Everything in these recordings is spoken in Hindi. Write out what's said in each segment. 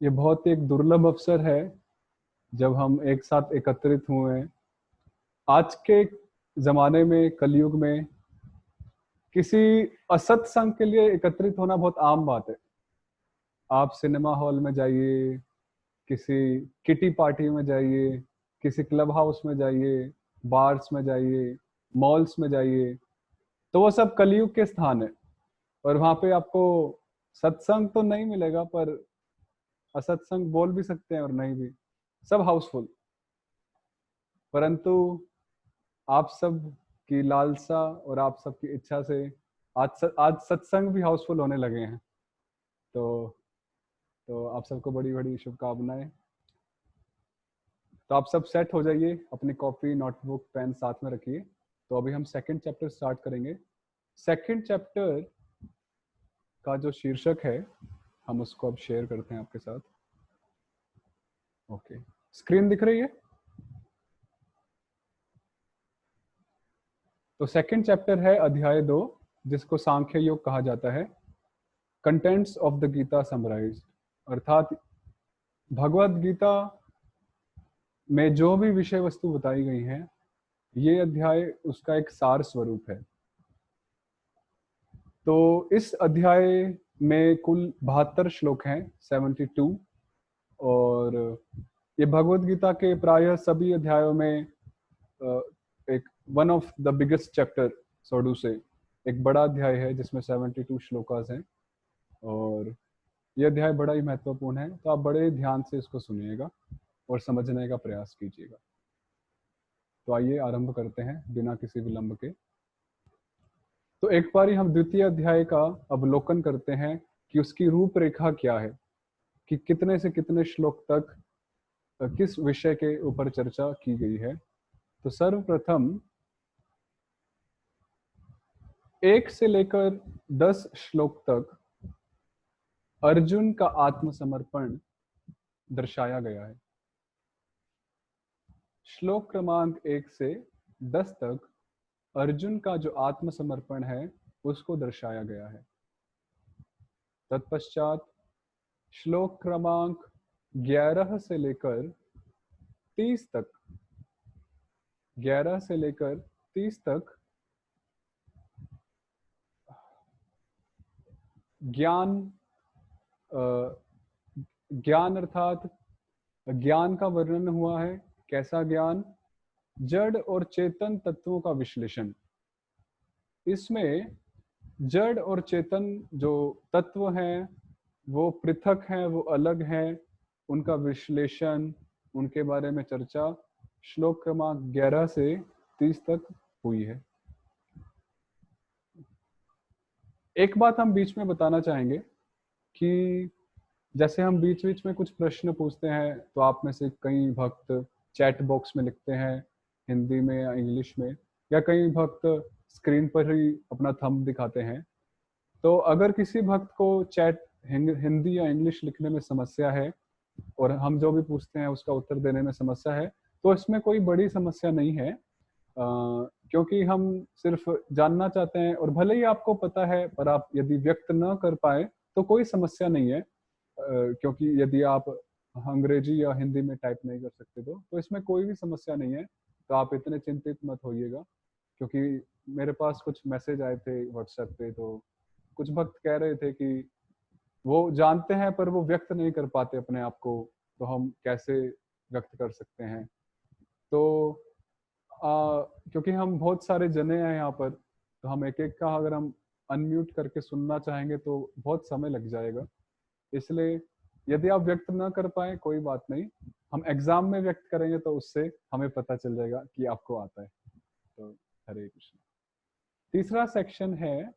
ये बहुत एक दुर्लभ अवसर है जब हम एक साथ एकत्रित हुए हैं। आज के जमाने में, कलयुग में, किसी असत्संग के लिए एकत्रित होना बहुत आम बात है। आप सिनेमा हॉल में जाइए, किसी किटी पार्टी में जाइए, किसी क्लब हाउस में जाइए, बार्स में जाइए, मॉल्स में जाइए, तो वो सब कलयुग के स्थान है। और वहां पे आपको सत्संग तो नहीं मिलेगा, पर असत्संग बोल भी सकते हैं और नहीं भी, सब हाउसफुल। परंतु आप सब की लालसा और आप सबकी इच्छा से आज सत्संग भी हाउसफुल होने लगे हैं। तो आप सबको बड़ी बड़ी शुभकामनाएं। तो आप सब सेट हो जाइए, अपनी कॉपी, नोटबुक, पेन साथ में रखिए। तो अभी हम सेकंड चैप्टर स्टार्ट करेंगे। सेकंड चैप्टर का जो शीर्षक है, हम उसको अब शेयर करते हैं आपके साथ। ओके, स्क्रीन दिख रही है? तो सेकंड चैप्टर है अध्याय 2, जिसको सांख्य योग कहा जाता है। Contents of the Gita summarized, अर्थात भगवत गीता में जो भी विषय वस्तु बताई गई है, ये अध्याय उसका एक सार स्वरूप है। तो इस अध्याय में कुल 72 श्लोक हैं, 72। और ये भगवत गीता के प्रायः सभी अध्यायों में एक one of the biggest chapter, सोडू से एक बड़ा अध्याय है जिसमें 72 श्लोकास हैं। और यह अध्याय बड़ा ही महत्वपूर्ण है, तो आप बड़े ध्यान से इसको सुनिएगा और समझने का प्रयास कीजिएगा। तो आइए आरंभ करते हैं बिना किसी विलंब के। तो एक बार ही हम द्वितीय अध्याय का अवलोकन करते हैं कि उसकी रूपरेखा क्या है, कि कितने से कितने श्लोक तक किस विषय के ऊपर चर्चा की गई है। तो सर्वप्रथम 1 से लेकर 10 श्लोक तक अर्जुन का आत्मसमर्पण दर्शाया गया है। श्लोक क्रमांक 1 से 10 तक अर्जुन का जो आत्मसमर्पण है उसको दर्शाया गया है। तत्पश्चात श्लोक क्रमांक 11 से लेकर 30 तक, 11 से लेकर 30 तक ज्ञान, ज्ञान अर्थात ज्ञान का वर्णन हुआ है। कैसा ज्ञान? जड़ और चेतन तत्वों का विश्लेषण। इसमें जड़ और चेतन जो तत्व हैं वो पृथक हैं, वो अलग हैं, उनका विश्लेषण, उनके बारे में चर्चा श्लोक क्रमांक 11 से 30 तक हुई है। एक बात हम बीच में बताना चाहेंगे कि जैसे हम बीच बीच में कुछ प्रश्न पूछते हैं, तो आप में से कई भक्त चैट बॉक्स में लिखते हैं, हिंदी में या इंग्लिश में, या कई भक्त स्क्रीन पर ही अपना थंब दिखाते हैं। तो अगर किसी भक्त को चैट हिंदी या इंग्लिश लिखने में समस्या है और हम जो भी पूछते हैं उसका उत्तर देने में समस्या है, तो इसमें कोई बड़ी समस्या नहीं है। क्योंकि हम सिर्फ जानना चाहते हैं, और भले ही आपको पता है पर आप यदि व्यक्त न कर पाए तो कोई समस्या नहीं है। क्योंकि यदि आप अंग्रेजी या हिंदी में टाइप नहीं कर सकते तो इसमें कोई भी समस्या नहीं है। तो आप इतने चिंतित मत होइएगा, क्योंकि मेरे पास कुछ मैसेज आए थे व्हाट्सएप पे, तो कुछ भक्त कह रहे थे कि वो जानते हैं पर वो व्यक्त नहीं कर पाते अपने आप को, तो हम कैसे व्यक्त कर सकते हैं। तो क्योंकि हम बहुत सारे जने हैं यहाँ पर, तो हम एक एक का अगर हम अनम्यूट करके सुनना चाहेंगे तो बहुत समय लग जाएगा। इसलिए यदि आप व्यक्त ना कर पाए कोई बात नहीं, हम एग्जाम में व्यक्त करेंगे तो उससे हमें पता चल जाएगा कि आपको आता है। तो हरे कृष्ण। तीसरा सेक्शन है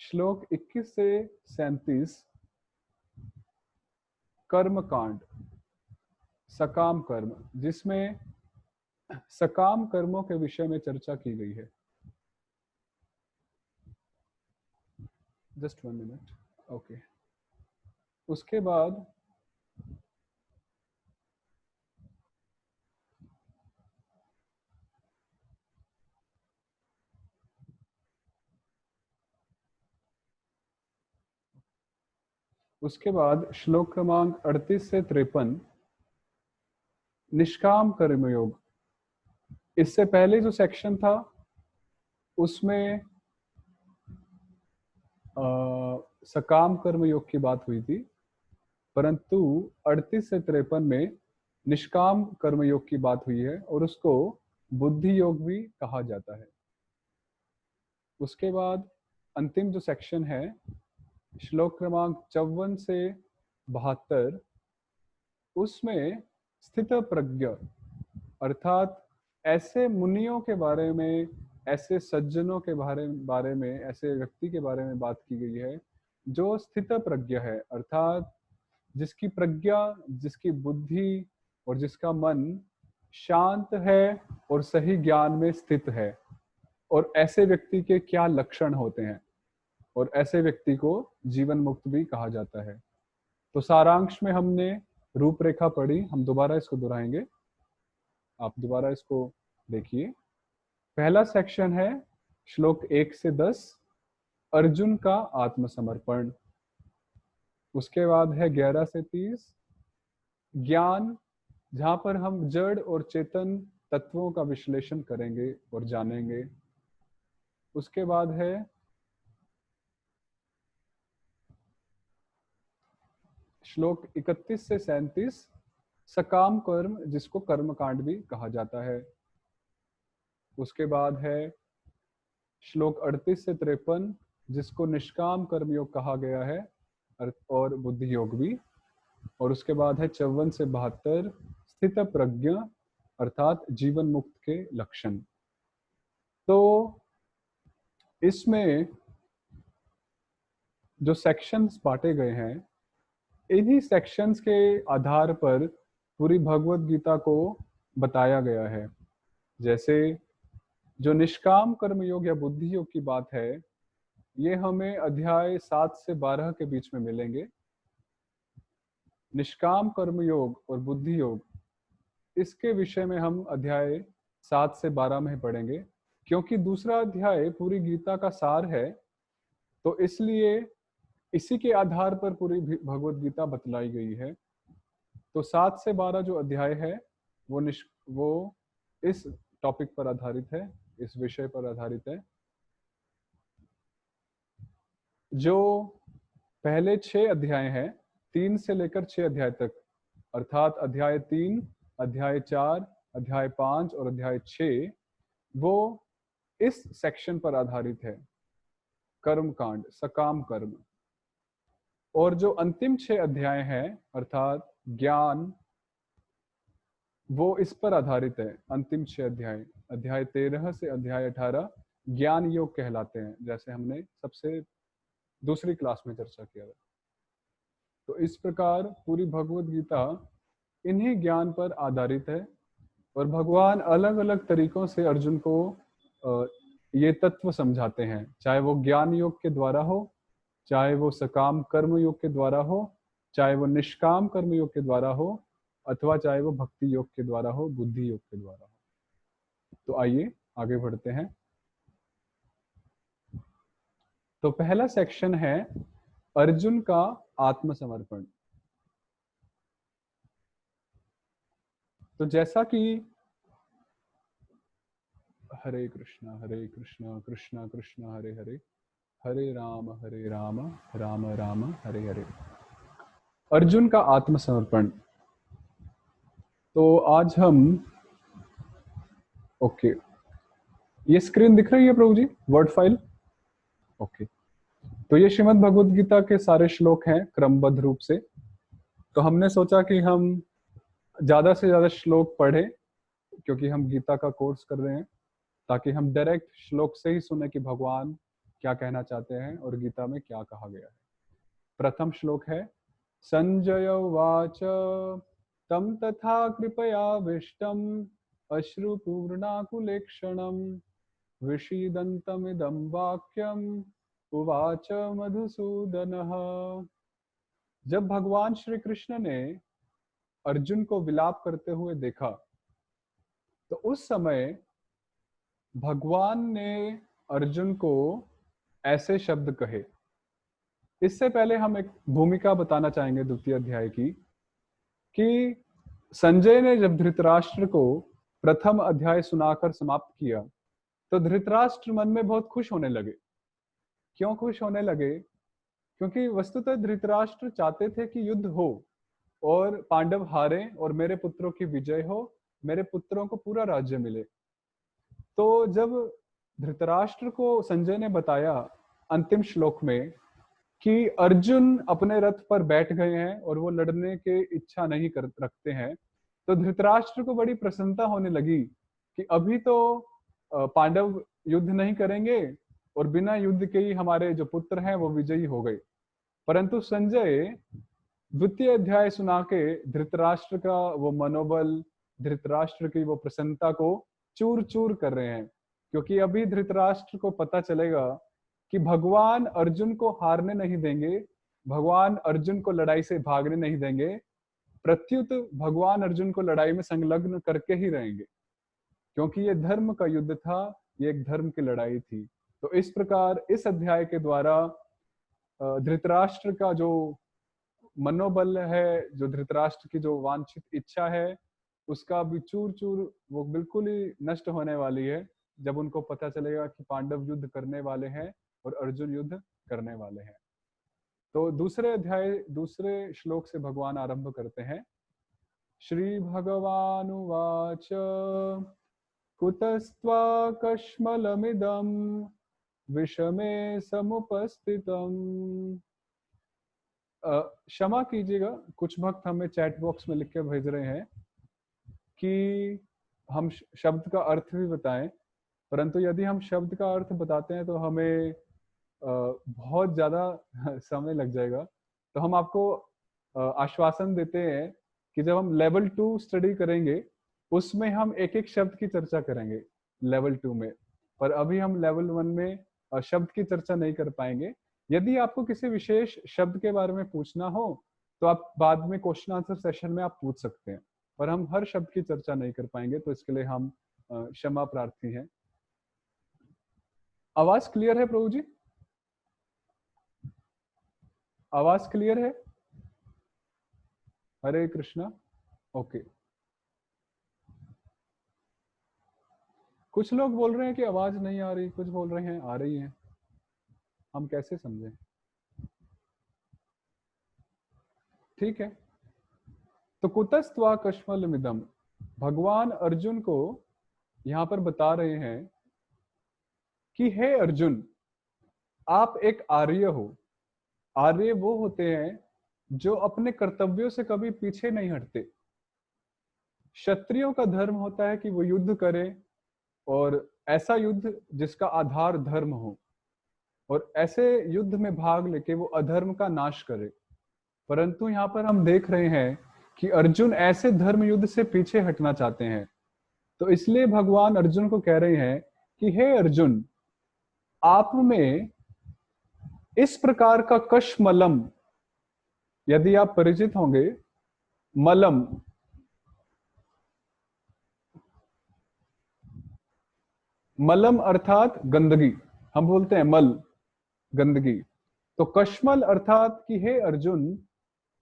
श्लोक 21 से 37, कर्म कांड, सकाम कर्म, जिसमें सकाम कर्मों के विषय में चर्चा की गई है। Just 1 minute. ओके, उसके बाद उसके बाद श्लोक क्रमांक 38 से 53 निष्काम कर्मयोग। इससे पहले जो सेक्शन था उसमें सकाम कर्मयोग की बात हुई थी, परंतु 38 से 53 में निष्काम कर्मयोग की बात हुई है और उसको बुद्धि योग भी कहा जाता है। उसके बाद अंतिम जो सेक्शन है श्लोक क्रमांक 54 से 72, उसमें स्थित प्रज्ञ अर्थात ऐसे मुनियों के बारे में, ऐसे सज्जनों के बारे में, ऐसे व्यक्ति के बारे में बात की गई है जो स्थित प्रज्ञ है, अर्थात जिसकी प्रज्ञा, जिसकी बुद्धि और जिसका मन शांत है और सही ज्ञान में स्थित है। और ऐसे व्यक्ति के क्या लक्षण होते हैं, और ऐसे व्यक्ति को जीवन मुक्त भी कहा जाता है। तो सारांश में हमने रूपरेखा पढ़ी, हम दोबारा इसको दोहराएंगे, आप दोबारा इसको देखिए। पहला सेक्शन है श्लोक 1 से 10 अर्जुन का आत्मसमर्पण। उसके बाद है 11 से 30 ज्ञान, जहां पर हम जड़ और चेतन तत्वों का विश्लेषण करेंगे और जानेंगे। उसके बाद है श्लोक 31 से 37 सकाम कर्म, जिसको कर्म कांड भी कहा जाता है। उसके बाद है श्लोक 38 से 53 जिसको निष्काम कर्मयोग कहा गया है और बुद्धि योग भी। और उसके बाद है 54 से 72 स्थित प्रज्ञ अर्थात जीवन मुक्त के लक्षण। तो इसमें जो सेक्शंस बांटे गए हैं, इन्हीं सेक्शंस के आधार पर पूरी भगवत गीता को बताया गया है। जैसे जो निष्काम कर्म योग या बुद्धि योग की बात है, ये हमें अध्याय 7 से 12 के बीच में मिलेंगे। निष्काम कर्म योग और बुद्धि योग, इसके विषय में हम अध्याय 7 से 12 में पढ़ेंगे, क्योंकि दूसरा अध्याय पूरी गीता का सार है। तो इसलिए इसी के आधार पर पूरी भगवत गीता बतलाई गई है। तो 7 से 12 जो अध्याय है वो इस टॉपिक पर आधारित है, इस विषय पर आधारित है। जो पहले 6 अध्याय हैं, 3 से लेकर 6 अध्याय तक, अर्थात अध्याय 3, अध्याय 4, अध्याय 5 और अध्याय 6, वो इस सेक्शन पर आधारित है, कर्म कांड, सकाम कर्म। और जो अंतिम 6 अध्याय हैं अर्थात ज्ञान, वो इस पर आधारित है। अंतिम 6 अध्याय, अध्याय 13 से अध्याय 18 ज्ञान योग कहलाते हैं, जैसे हमने सबसे दूसरी क्लास में चर्चा किया था। तो इस प्रकार पूरी भगवत गीता इन्हीं ज्ञान पर आधारित है और भगवान अलग अलग तरीकों से अर्जुन को ये तत्व समझाते हैं, चाहे वो ज्ञान योग के द्वारा हो, चाहे वो सकाम कर्म योग के द्वारा हो, चाहे वो निष्काम कर्म योग के द्वारा हो, अथवा चाहे वो भक्ति योग के द्वारा हो, बुद्धि योग के द्वारा हो। तो आइए आगे बढ़ते हैं। तो पहला सेक्शन है अर्जुन का आत्मसमर्पण। तो जैसा कि हरे कृष्णा कृष्णा कृष्णा हरे हरे, हरे राम राम राम हरे हरे। अर्जुन का आत्मसमर्पण। तो आज हम ओके, ये स्क्रीन दिख रही है प्रभु जी, वर्ड फाइल? ओके। तो ये श्रीमद् भगवद गीता के सारे श्लोक हैं क्रमबद्ध रूप से। तो हमने सोचा कि हम ज्यादा से ज्यादा श्लोक पढ़ें, क्योंकि हम गीता का कोर्स कर रहे हैं, ताकि हम डायरेक्ट श्लोक से ही सुने कि भगवान क्या कहना चाहते हैं और गीता में क्या कहा गया है। प्रथम श्लोक है संजय उवाच तम तथा कृपयाविष्टम् अश्रुपूर्णाकुलेक्षणम् विषीदन्तमिदं वाक्यम् उवाच मधुसूदनः। जब भगवान श्री कृष्ण ने अर्जुन को विलाप करते हुए देखा, तो उस समय भगवान ने अर्जुन को ऐसे शब्द कहे। इससे पहले हम एक भूमिका बताना चाहेंगे द्वितीय अध्याय की, कि संजय ने जब धृतराष्ट्र को प्रथम अध्याय सुनाकर समाप्त किया तो धृतराष्ट्र मन में बहुत खुश होने लगे। क्यों खुश होने लगे? क्योंकि वस्तुतः धृतराष्ट्र चाहते थे कि युद्ध हो और पांडव हारे और मेरे पुत्रों की विजय हो, मेरे पुत्रों को पूरा राज्य मिले। तो जब धृतराष्ट्र को संजय ने बताया अंतिम श्लोक में कि अर्जुन अपने रथ पर बैठ गए हैं और वो लड़ने के इच्छा नहीं कर रखते हैं, तो धृतराष्ट्र को बड़ी प्रसन्नता होने लगी कि अभी तो पांडव युद्ध नहीं करेंगे और बिना युद्ध के ही हमारे जो पुत्र हैं वो विजयी हो गए। परंतु संजय द्वितीय अध्याय सुना के धृतराष्ट्र का वो मनोबल, धृतराष्ट्र की वो प्रसन्नता को चूर चूर कर रहे हैं, क्योंकि अभी धृतराष्ट्र को पता चलेगा कि भगवान अर्जुन को हारने नहीं देंगे, भगवान अर्जुन को लड़ाई से भागने नहीं देंगे, प्रत्युत भगवान अर्जुन को लड़ाई में संलग्न करके ही रहेंगे, क्योंकि ये धर्म का युद्ध था, ये एक धर्म की लड़ाई थी। तो इस प्रकार इस अध्याय के द्वारा धृतराष्ट्र का जो मनोबल है, जो धृतराष्ट्र की जो वांछित इच्छा है, उसका भी चूर चूर वो बिल्कुल ही नष्ट होने वाली है जब उनको पता चलेगा कि पांडव युद्ध करने वाले हैं और अर्जुन युद्ध करने वाले हैं। तो दूसरे अध्याय दूसरे श्लोक से भगवान आरंभ करते हैं। श्री भगवानुवाच कुतस्त्वा कश्मलमिदं विषमे समुपस्थितम्। क्षमा कीजिएगा, कुछ भक्त हमें चैट बॉक्स में लिख के भेज रहे हैं कि हम शब्द का अर्थ भी बताएं, परंतु यदि हम शब्द का अर्थ बताते हैं तो हमें बहुत ज्यादा समय लग जाएगा। तो हम आपको आश्वासन देते हैं कि जब हम लेवल 2 स्टडी करेंगे उसमें हम एक एक शब्द की चर्चा करेंगे लेवल 2 में, पर अभी हम लेवल 1 में शब्द की चर्चा नहीं कर पाएंगे। यदि आपको किसी विशेष शब्द के बारे में पूछना हो तो आप बाद में क्वेश्चन आंसर सेशन में आप पूछ सकते हैं, पर हम हर शब्द की चर्चा नहीं कर पाएंगे, तो इसके लिए हम क्षमा प्रार्थी हैं। आवाज क्लियर है प्रभु जी? आवाज क्लियर है? हरे कृष्णा। ओके। कुछ लोग बोल रहे हैं कि आवाज नहीं आ रही, कुछ बोल रहे हैं आ रही है, हम कैसे समझें? ठीक है। तो कुतस्त्वा कश्मलमिदं, भगवान अर्जुन को यहां पर बता रहे हैं कि हे अर्जुन, आप एक आर्य हो। आर्य वो होते हैं जो अपने कर्तव्यों से कभी पीछे नहीं हटते। क्षत्रियों का धर्म होता है कि वो युद्ध करे, और ऐसा युद्ध जिसका आधार धर्म हो, और ऐसे युद्ध में भाग लेके वो अधर्म का नाश करे। परंतु यहाँ पर हम देख रहे हैं कि अर्जुन ऐसे धर्म युद्ध से पीछे हटना चाहते हैं। तो इसलिए भगवान अर्जुन को कह रहे हैं कि हे अर्जुन, आप में इस प्रकार का कश्मलम, यदि आप परिचित होंगे, मलम, मलम अर्थात गंदगी, हम बोलते हैं मल, गंदगी। तो कश्मल अर्थात कि हे अर्जुन,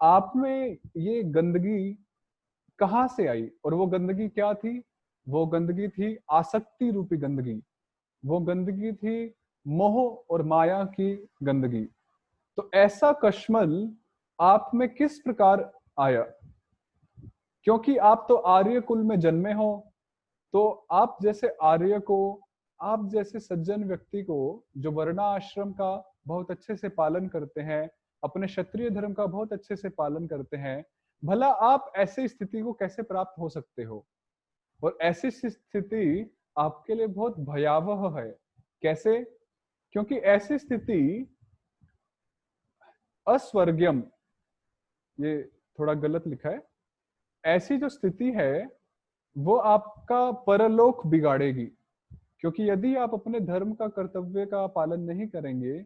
आप में ये गंदगी कहां से आई? और वो गंदगी क्या थी? वो गंदगी थी आसक्ति रूपी गंदगी, वो गंदगी थी मोह और माया की गंदगी। तो ऐसा कश्मल आप में किस प्रकार आया? क्योंकि आप तो आर्य कुल में जन्मे हो, तो आप जैसे आर्य को, आप जैसे सज्जन व्यक्ति को जो वर्णाश्रम का बहुत अच्छे से पालन करते हैं, अपने क्षत्रिय धर्म का बहुत अच्छे से पालन करते हैं, भला आप ऐसी स्थिति को कैसे प्राप्त हो सकते हो? और ऐसी स्थिति आपके लिए बहुत भयावह है। कैसे? क्योंकि ऐसी स्थिति अस्वर्ग्यम, ये थोड़ा गलत लिखा है, ऐसी जो स्थिति है वो आपका परलोक बिगाड़ेगी। क्योंकि यदि आप अपने धर्म का, कर्तव्य का पालन नहीं करेंगे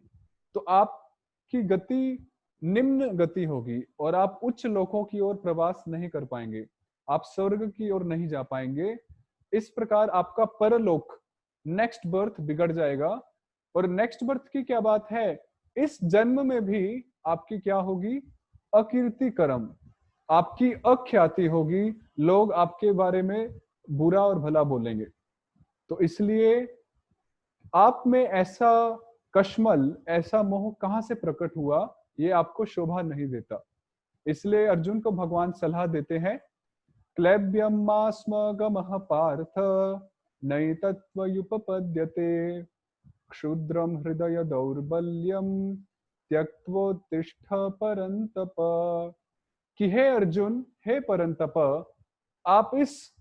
तो आपकी गति निम्न गति होगी और आप उच्च लोकों की ओर प्रवास नहीं कर पाएंगे, आप स्वर्ग की ओर नहीं जा पाएंगे। इस प्रकार आपका परलोक, नेक्स्ट बर्थ बिगड़ जाएगा। और नेक्स्ट बर्थ की क्या बात है इस जन्म में भी आपकी क्या होगी? अकीर्ति कर्म, आपकी अख्याति होगी, लोग आपके बारे में बुरा और भला बोलेंगे। तो इसलिए आप में ऐसा कश्मल, ऐसा मोह कहां से प्रकट हुआ, ये आपको शोभा नहीं देता। इसलिए अर्जुन को भगवान सलाह देते हैं, क्लैब्यम मास्मगमः पार्थ नैतत्त्वयुपपद्यते क्षुद्रम हृदय दौर्बल्यम त्यक्त्वोत्तिष्ठ परंतप। कि हे अर्जुन, हे परंतप, आप इस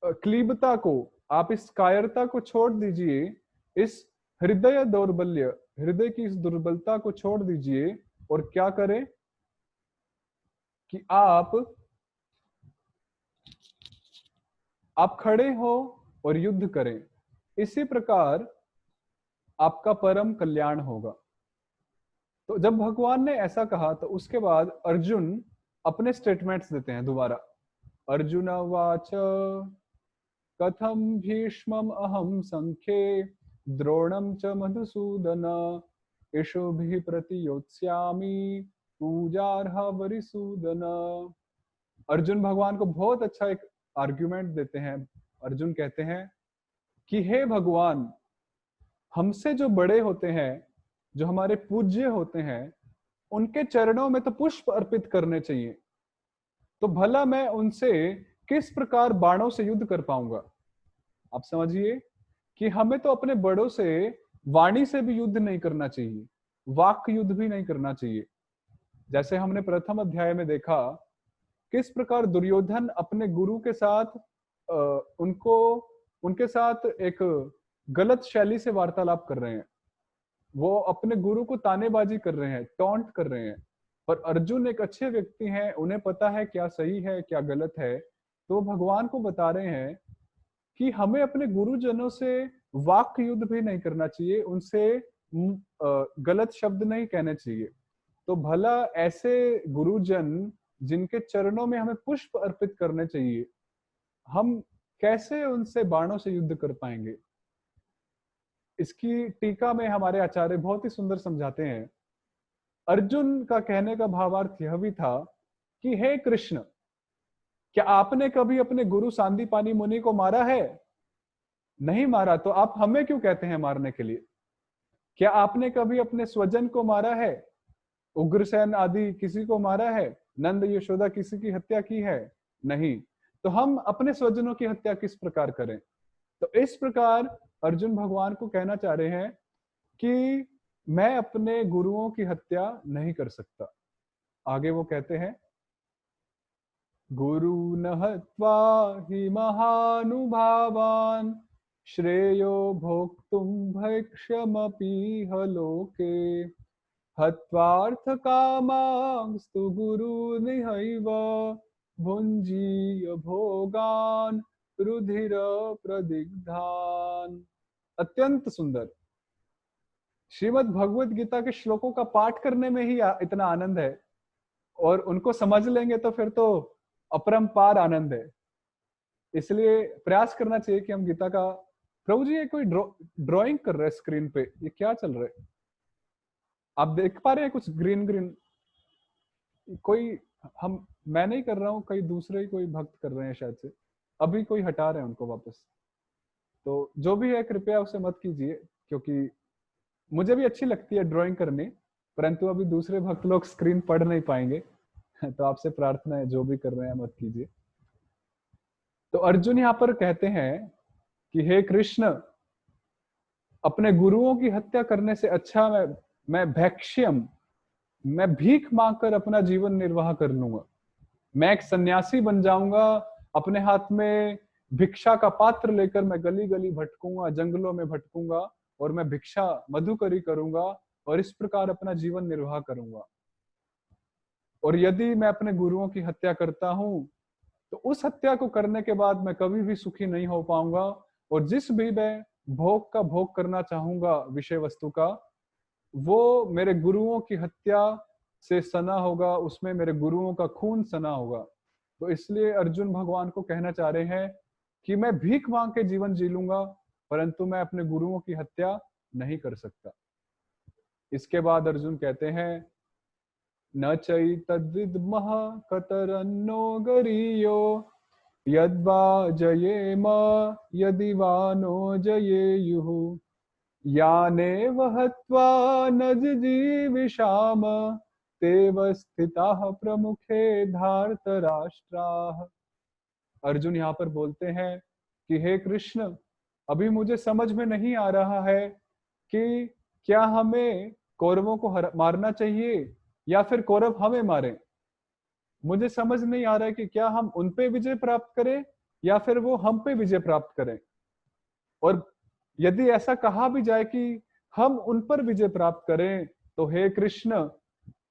क्लीबता को, आप इस कायरता को छोड़ दीजिए, इस हृदय दौर्बल्य, हृदय की इस दुर्बलता को छोड़ दीजिए, और क्या करें कि आप खड़े हो और युद्ध करें। इसी प्रकार आपका परम कल्याण होगा। तो जब भगवान ने ऐसा कहा तो उसके बाद अर्जुन अपने स्टेटमेंट्स देते हैं दोबारा। अर्जुन वाच कथम भीष्मम अहम संख्ये द्रोणम च मधुसूदन इषुभिः प्रतियोत्स्यामि पूजार्ह वरिसूदन। अर्जुन भगवान को बहुत अच्छा एक आर्ग्यूमेंट देते हैं। अर्जुन कहते हैं कि हे भगवान, हमसे जो बड़े होते हैं, जो हमारे पूज्य होते हैं, उनके चरणों में तो पुष्प अर्पित करने चाहिए। तो भला मैं उनसे किस प्रकार बाणों से युद्ध कर पाऊंगा? आप समझिए कि हमें तो अपने बड़ों से वाणी से भी युद्ध नहीं करना चाहिए, वाक युद्ध भी नहीं करना चाहिए। जैसे हमने प्रथम अध्याय में देखा किस प्रकार दुर्योधन अपने गुरु के साथ उनके साथ एक गलत शैली से वार्तालाप कर रहे हैं। वो अपने गुरु को तानेबाजी कर रहे हैं, टॉन्ट कर रहे हैं। पर अर्जुन एक अच्छे व्यक्ति हैं, उन्हें पता है क्या सही है क्या गलत है। तो भगवान को बता रहे हैं कि हमें अपने गुरुजनों से वाक युद्ध भी नहीं करना चाहिए, उनसे गलत शब्द नहीं कहने चाहिए। तो भला ऐसे गुरुजन जिनके चरणों में हमें पुष्प अर्पित करने चाहिए, हम कैसे उनसे बाणों से युद्ध कर पाएंगे? इसकी टीका में हमारे आचार्य बहुत ही सुंदर समझाते हैं। अर्जुन का कहने का भावार्थ यह भी था कि हे कृष्ण, क्या आपने कभी अपने गुरु सांदीपानी मुनि को मारा है? नहीं मारा, तो आप हमें क्यों कहते हैं मारने के लिए? क्या आपने कभी अपने स्वजन को मारा है? उग्रसेन आदि किसी को मारा है? नंद यशोदा किसी की हत्या की है? नहीं, तो हम अपने स्वजनों की हत्या किस प्रकार करें? तो इस प्रकार अर्जुन भगवान को कहना चाह रहे हैं कि मैं अपने गुरुओं की हत्या नहीं कर सकता। आगे वो कहते हैं, गुरु न हत्वा हि महानुभावान श्रेयो भोक्तुम भैक्ष्यमपीह लोके हत्वार्थ कामांस्तु गुरुनिहैव भुञ्जीय भोगान रुधिर प्रदिग्धान। अत्यंत सुंदर। श्रीमद् भगवत गीता के श्लोकों का पाठ करने में ही इतना आनंद है, और उनको समझ लेंगे तो फिर तो अपरंपार आनंद है। इसलिए प्रयास करना चाहिए कि हम गीता का। प्रभु जी, ये कोई ड्राइंग कर रहे हैं स्क्रीन पे, ये क्या चल रहा है? आप देख पा रहे हैं कुछ ग्रीन ग्रीन? कोई मैं नहीं कर रहा हूँ, कई दूसरे कोई भक्त कर रहे हैं शायद से। अभी कोई हटा रहे हैं उनको वापस। तो जो भी है कृपया उसे मत कीजिए, क्योंकि मुझे भी अच्छी लगती है ड्राइंग करनी, परंतु अभी दूसरे भक्त लोग स्क्रीन पढ़ नहीं पाएंगे। तो आपसे प्रार्थना है, जो भी कर रहे हैं मत कीजिए। तो अर्जुन यहाँ पर कहते हैं कि हे कृष्ण, अपने गुरुओं की हत्या करने से अच्छा मैं भैक्ष्यम, मैं भीख मांगकर अपना जीवन निर्वाह कर लूंगा। मैं एक सन्यासी बन जाऊंगा, अपने हाथ में भिक्षा का पात्र लेकर मैं गली गली भटकूंगा, जंगलों में भटकूंगा, और मैं भिक्षा मधुकरी करूंगा, और इस प्रकार अपना जीवन निर्वाह करूंगा। और यदि मैं अपने गुरुओं की हत्या करता हूं, तो उस हत्या को करने के बाद मैं कभी भी सुखी नहीं हो पाऊंगा, और जिस भी मैं भोग का भोग करना चाहूंगा, विषय वस्तु का, वो मेरे गुरुओं की हत्या से सना होगा, उसमें मेरे गुरुओं का खून सना होगा। तो इसलिए अर्जुन भगवान को कहना चाह रहे हैं कि मैं भीख मांग के जीवन जी लूंगा, परंतु मैं अपने गुरुओं की हत्या नहीं कर सकता। इसके बाद अर्जुन कहते हैं न चैतद्विद्मः कतरन्नो गरीयो यद्वा जयेम यदि वा नो जयेयुः यानेव हत्वा न जिजीविषाम तेव स्थिताः प्रमुखे धार्तराष्ट्राः। अर्जुन यहाँ पर बोलते हैं कि हे कृष्ण, अभी मुझे समझ में नहीं आ रहा है कि क्या हमें कौरवों को मारना चाहिए या फिर कौरव हमें मारें। मुझे समझ नहीं आ रहा है कि क्या हम उन पे विजय प्राप्त करें या फिर वो हम पे विजय प्राप्त करें। और यदि ऐसा कहा भी जाए कि हम उन पर विजय प्राप्त करें, तो हे कृष्ण,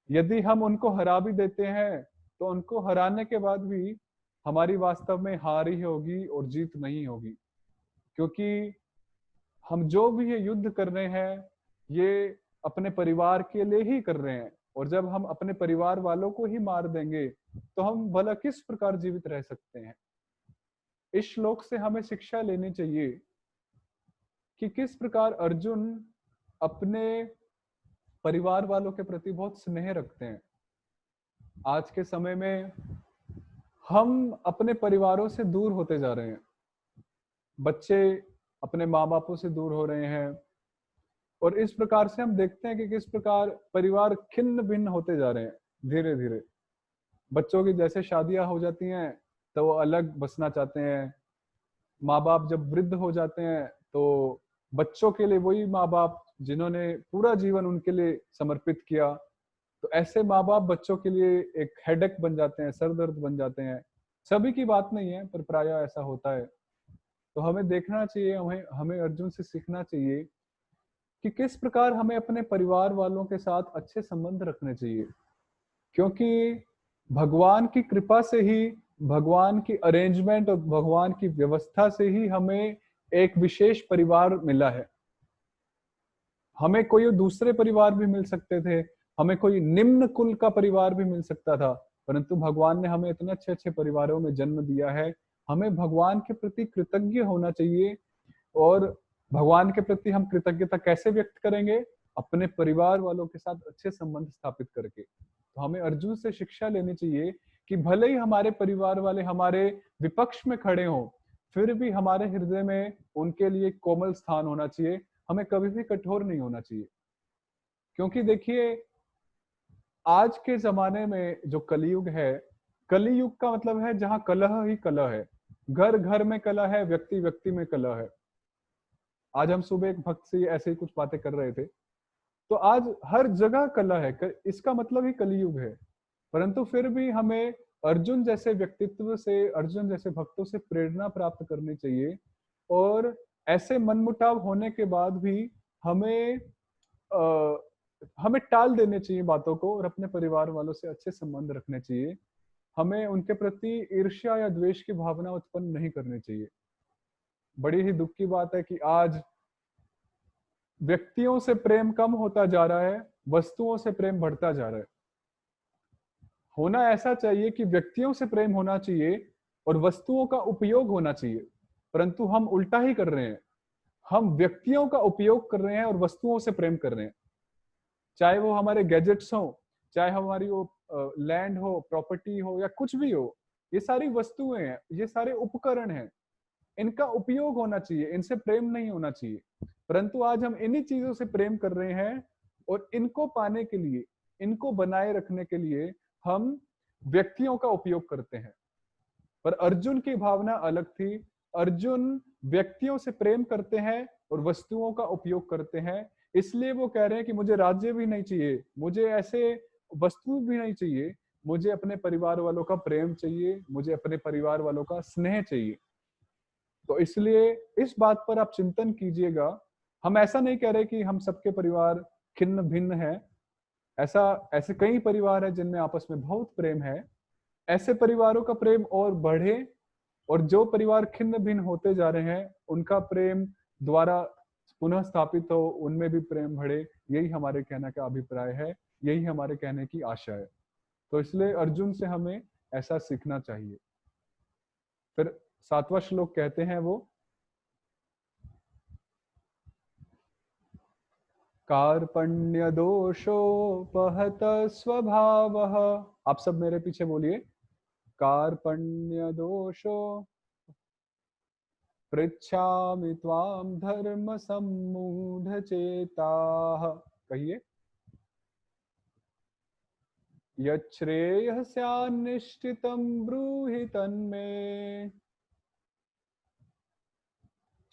यदि हम उनको हरा भी देते हैं तो उनको हराने के बाद भी हमारी वास्तव में हार ही होगी और जीत नहीं होगी, क्योंकि हम जो भी ये युद्ध कर रहे हैं ये अपने परिवार के लिए ही कर रहे हैं। और जब हम अपने परिवार वालों को ही मार देंगे तो हम भला किस प्रकार जीवित रह सकते हैं। इस श्लोक से हमें शिक्षा लेनी चाहिए कि किस प्रकार अर्जुन अपने परिवार वालों के प्रति बहुत स्नेह रखते हैं। आज के समय में हम अपने परिवारों से दूर होते जा रहे हैं, बच्चे अपने माँ बापों से दूर हो रहे हैं और इस प्रकार से हम देखते हैं कि किस प्रकार परिवार खिन्न भिन्न होते जा रहे हैं धीरे धीरे। बच्चों की जैसे शादियां हो जाती हैं तो वो अलग बसना चाहते हैं। माँ बाप जब वृद्ध हो जाते हैं तो बच्चों के लिए वही माँ बाप जिन्होंने पूरा जीवन उनके लिए समर्पित किया, तो ऐसे माँ बाप बच्चों के लिए एक हेडेक बन जाते हैं, सरदर्द बन जाते हैं। सभी की बात नहीं है पर प्रायः ऐसा होता है। तो हमें देखना चाहिए, हमें हमें अर्जुन से सीखना चाहिए कि किस प्रकार हमें अपने परिवार वालों के साथ अच्छे संबंध रखने चाहिए, क्योंकि भगवान की कृपा से ही, भगवान की अरेंजमेंट और भगवान की व्यवस्था से ही हमें एक विशेष परिवार मिला है। हमें कोई दूसरे परिवार भी मिल सकते थे, हमें कोई निम्न कुल का परिवार भी मिल सकता था, परंतु भगवान ने हमें इतने अच्छे अच्छे परिवारों में जन्म दिया है। हमें भगवान के प्रति कृतज्ञ होना चाहिए। और भगवान के प्रति हम कृतज्ञता कैसे व्यक्त करेंगे? अपने परिवार वालों के साथ अच्छे संबंध स्थापित करके। तो हमें अर्जुन से शिक्षा लेनी चाहिए कि भले ही हमारे परिवार वाले हमारे विपक्ष में खड़े हों, फिर भी हमारे हृदय में उनके लिए कोमल स्थान होना चाहिए। हमें कभी भी कठोर नहीं होना चाहिए, क्योंकि देखिए आज के जमाने में जो कलयुग है, कलयुग का मतलब है जहां कलह ही कलह है, घर घर में कलह है, व्यक्ति व्यक्ति में कलह है। आज हम सुबह एक भक्त से ऐसे ही कुछ बातें कर रहे थे, तो आज हर जगह कलह है, इसका मतलब ही कलयुग है। परंतु फिर भी हमें अर्जुन जैसे व्यक्तित्व से, अर्जुन जैसे भक्तों से प्रेरणा प्राप्त करनी चाहिए। और ऐसे मनमुटाव होने के बाद भी हमें हमें टाल देने चाहिए बातों को और अपने परिवार वालों से अच्छे संबंध रखने चाहिए। हमें उनके प्रति ईर्ष्या या द्वेष की भावना उत्पन्न नहीं करनी चाहिए। बड़ी ही दुख की बात है कि आज व्यक्तियों से प्रेम कम होता जा रहा है, वस्तुओं से प्रेम बढ़ता जा रहा है। होना ऐसा चाहिए कि व्यक्तियों से प्रेम होना चाहिए और वस्तुओं का उपयोग होना चाहिए, परंतु हम उल्टा ही कर रहे हैं। हम व्यक्तियों का उपयोग कर रहे हैं और वस्तुओं से प्रेम कर रहे हैं, चाहे वो हमारे गैजेट्स हो, चाहे हमारी वो लैंड हो, प्रॉपर्टी हो या कुछ भी हो। ये सारी वस्तुएं हैं, ये सारे उपकरण हैं, इनका उपयोग होना चाहिए, इनसे प्रेम नहीं होना चाहिए। परंतु आज हम इन्हीं चीजों से प्रेम कर रहे हैं और इनको पाने के लिए, इनको बनाए रखने के लिए हम व्यक्तियों का उपयोग करते हैं। पर अर्जुन की भावना अलग थी। अर्जुन व्यक्तियों से प्रेम करते हैं और वस्तुओं का उपयोग करते हैं। इसलिए वो कह रहे हैं कि मुझे राज्य भी नहीं चाहिए, मुझे ऐसे वस्तु भी नहीं चाहिए, मुझे अपने परिवार वालों का प्रेम चाहिए, मुझे अपने परिवार वालों का स्नेह चाहिए। तो इसलिए इस बात पर आप चिंतन कीजिएगा। हम ऐसा नहीं कह रहे कि हम सबके परिवार खिन्न भिन्न है। ऐसा ऐसे कई परिवार है जिनमें आपस में बहुत प्रेम है। ऐसे परिवारों का प्रेम और बढ़े और जो परिवार खिन्न भिन्न होते जा रहे हैं उनका प्रेम द्वारा पुनः स्थापित हो, उनमें भी प्रेम बढ़े। यही हमारे कहने का अभिप्राय है, यही हमारे कहने की आशा है। तो इसलिए अर्जुन से हमें ऐसा सीखना चाहिए। फिर 7वां श्लोक कहते हैं वो, कार्पण्य दोषोपहत स्वभावः। आप सब मेरे पीछे बोलिए, कार्पण्य दोषो पृच्छामि त्वां धर्म सम्मूढ़ चेताः। कहिए, यच्छ्रेयः स्यान्निश्चितं ब्रूहि तन्मे,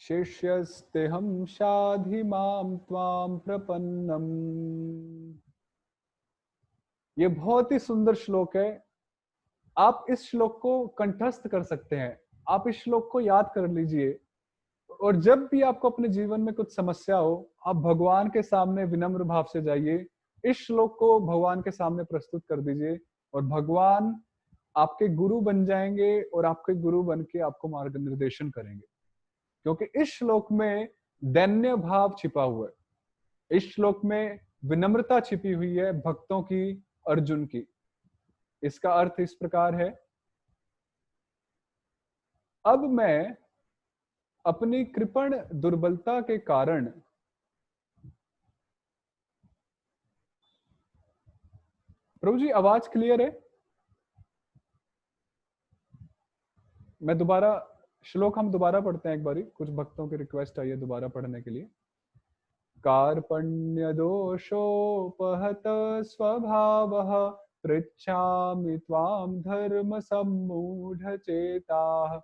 शिष्यस्तेऽहं शाधि मां त्वां प्रपन्नम्। ये बहुत ही सुंदर श्लोक है। आप इस श्लोक को कंठस्थ कर सकते हैं, आप इस श्लोक को याद कर लीजिए, और जब भी आपको अपने जीवन में कुछ समस्या हो, आप भगवान के सामने विनम्र भाव से जाइए, इस श्लोक को भगवान के सामने प्रस्तुत कर दीजिए, और भगवान आपके गुरु बन जाएंगे और आपके गुरु बन के आपको मार्गनिर्देशन करेंगे। क्योंकि इस श्लोक में दैन्य भाव छिपा हुआ है, इस श्लोक में विनम्रता छिपी हुई है भक्तों की, अर्जुन की। इसका अर्थ इस प्रकार है, अब मैं अपनी कृपण दुर्बलता के कारण प्रभु जी आवाज क्लियर है? मैं दोबारा श्लोक हम दोबारा पढ़ते हैं एक बारी, कुछ भक्तों की रिक्वेस्ट आई है दोबारा पढ़ने के लिए। कार्पण्य दोषोपहत स्वभावः पृच्छामि त्वां धर्म सम्मूढ़ चेताः,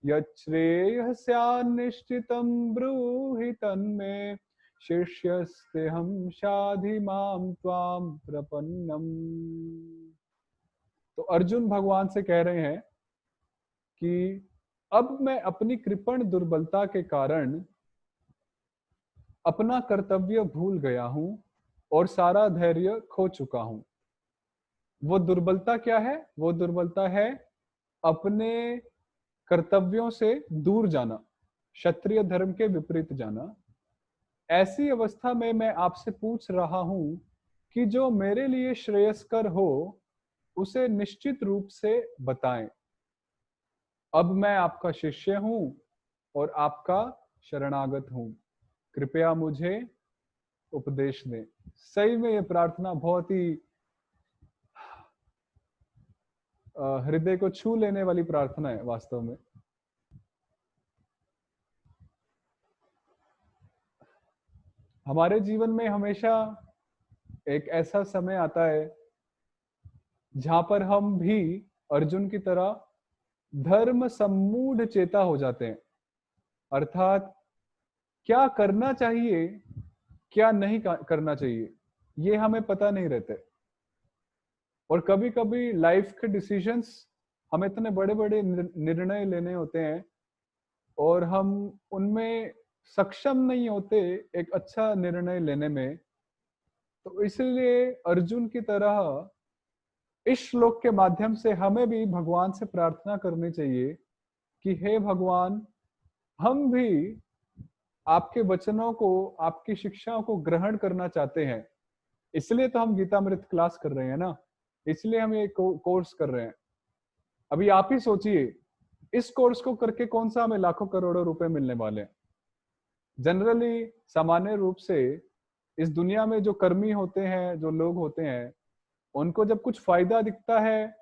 यच्छ्रेयः स्यान्निश्चितं ब्रूहि तन्मे, शिष्यस्तेऽहं शाधि मां त्वां प्रपन्नम्। तो अर्जुन भगवान से कह रहे हैं कि अब मैं अपनी कृपण दुर्बलता के कारण अपना कर्तव्य भूल गया हूं और सारा धैर्य खो चुका हूं। वो दुर्बलता क्या है? वो दुर्बलता है अपने कर्तव्यों से दूर जाना, क्षत्रिय धर्म के विपरीत जाना। ऐसी अवस्था में मैं आपसे पूछ रहा हूं कि जो मेरे लिए श्रेयस्कर हो उसे निश्चित रूप से बताएं। अब मैं आपका शिष्य हूं और आपका शरणागत हूं, कृपया मुझे उपदेश दें। सही में ये प्रार्थना बहुत ही हृदय को छू लेने वाली प्रार्थना है वास्तव में। हमारे जीवन में हमेशा एक ऐसा समय आता है जहां पर हम भी अर्जुन की तरह धर्म सम्मूढ़ चेता हो जाते हैं, अर्थात क्या करना चाहिए क्या नहीं करना चाहिए ये हमें पता नहीं रहते। और कभी कभी लाइफ के डिसीजंस, हमें इतने बड़े बड़े निर्णय लेने होते हैं और हम उनमें सक्षम नहीं होते एक अच्छा निर्णय लेने में। तो इसलिए अर्जुन की तरह इस श्लोक के माध्यम से हमें भी भगवान से प्रार्थना करनी चाहिए कि हे भगवान, हम भी आपके वचनों को, आपकी शिक्षाओं को ग्रहण करना चाहते हैं। इसलिए तो हम गीतामृत क्लास कर रहे हैं ना, इसलिए हम ये कोर्स कर रहे हैं। अभी आप ही सोचिए, इस कोर्स को करके कौन सा हमें लाखों करोड़ों रुपए मिलने वाले हैं। जनरली, सामान्य रूप से इस दुनिया में जो कर्मी होते हैं, जो लोग होते हैं, उनको जब कुछ फायदा दिखता है,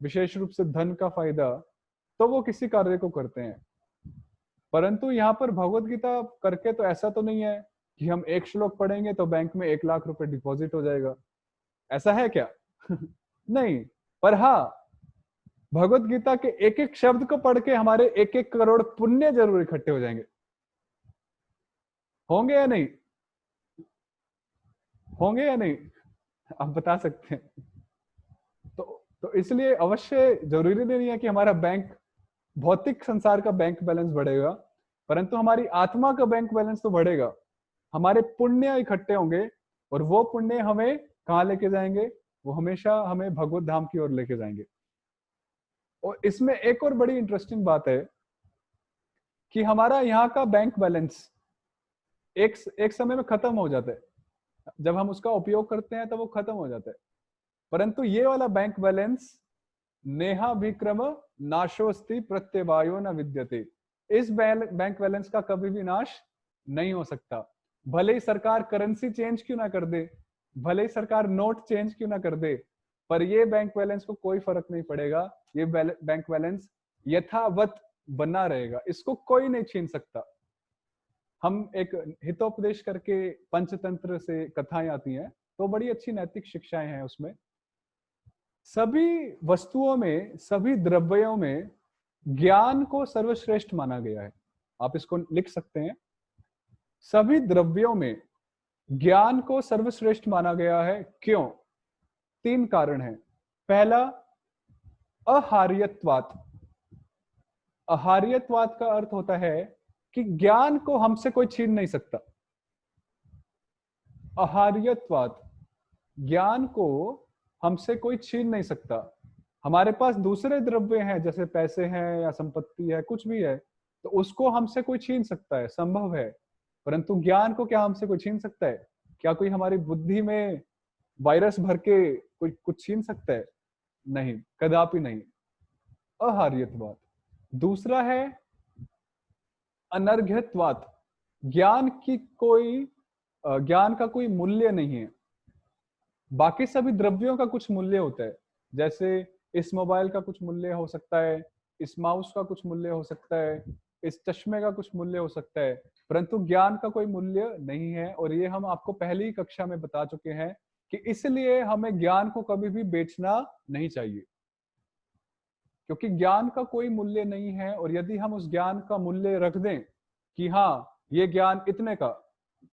विशेष रूप से धन का फायदा, तो वो किसी कार्य को करते हैं। परंतु यहाँ पर भगवत गीता करके तो ऐसा तो नहीं है कि हम एक श्लोक पढ़ेंगे तो बैंक में 1 लाख रुपए डिपॉजिट हो जाएगा। ऐसा है क्या? नहीं। पर हाँ, भगवत गीता के एक एक शब्द को पढ़ के हमारे 1-1 करोड़ पुण्य जरूर इकट्ठे हो जाएंगे। होंगे या नहीं? होंगे या नहीं? आप बता सकते हैं। तो इसलिए अवश्य जरूरी नहीं है कि हमारा बैंक, भौतिक संसार का बैंक बैलेंस बढ़ेगा, परंतु हमारी आत्मा का बैंक बैलेंस तो बढ़ेगा। हमारे पुण्य इकट्ठे होंगे और वो पुण्य हमें कहाँ लेके जाएंगे? वो हमेशा हमें भगवत धाम की ओर लेके जाएंगे। और इसमें एक और बड़ी इंटरेस्टिंग बात है कि हमारा यहाँ का बैंक बैलेंस एक समय में खत्म हो जाता है। जब हम उसका उपयोग करते हैं तो वो खत्म हो जाता है। परंतु ये वाला बैंक बैलेंस नेहा विक्रम नाशोस्ति प्रत्यवायो न विद्यते, इस बैंक बैलेंस का कभी भी नाश नहीं हो सकता। भले ही सरकार करेंसी चेंज क्यों ना कर दे, भले ही सरकार नोट चेंज क्यों ना कर दे, पर ये बैंक बैलेंस को कोई फर्क नहीं पड़ेगा। ये बैंक बैलेंस यथावत बना रहेगा, इसको कोई नहीं छीन सकता। हम एक हितोपदेश करके पंचतंत्र से कथाएं आती हैं, तो बड़ी अच्छी नैतिक शिक्षाएं हैं उसमें। सभी वस्तुओं में, सभी द्रव्यों में ज्ञान को सर्वश्रेष्ठ माना गया है। आप इसको लिख सकते हैं, सभी द्रव्यों में ज्ञान को सर्वश्रेष्ठ माना गया है। क्यों? 3 कारण हैं। पहला, अहार्यत्वात्। अहार्यत्वात् का अर्थ होता है कि ज्ञान को हमसे कोई छीन नहीं सकता। अहार्यत्वात्, ज्ञान को हमसे कोई छीन नहीं सकता। हमारे पास दूसरे द्रव्य हैं, जैसे पैसे हैं या संपत्ति है, कुछ भी है, तो उसको हमसे कोई छीन सकता है, संभव है। परंतु ज्ञान को क्या हमसे कोई छीन सकता है? क्या कोई हमारी बुद्धि में वायरस भर के कोई कुछ छीन सकता है? नहीं, कदापि नहीं। अहार्यत्वात्। दूसरा है अनर्घ्यत्वात्। ज्ञान की कोई ज्ञान का कोई मूल्य नहीं है। बाकी सभी द्रव्यों का कुछ मूल्य होता है, जैसे इस मोबाइल का कुछ मूल्य हो सकता है, इस माउस का कुछ मूल्य हो सकता है, इस चश्मे का कुछ मूल्य हो सकता है, परंतु ज्ञान का कोई मूल्य नहीं है। और ये हम आपको पहली ही कक्षा में बता चुके हैं कि इसलिए हमें ज्ञान को कभी भी बेचना नहीं चाहिए, क्योंकि ज्ञान का कोई मूल्य नहीं है। और यदि हम उस ज्ञान का मूल्य रख दें कि हाँ ये ज्ञान इतने का,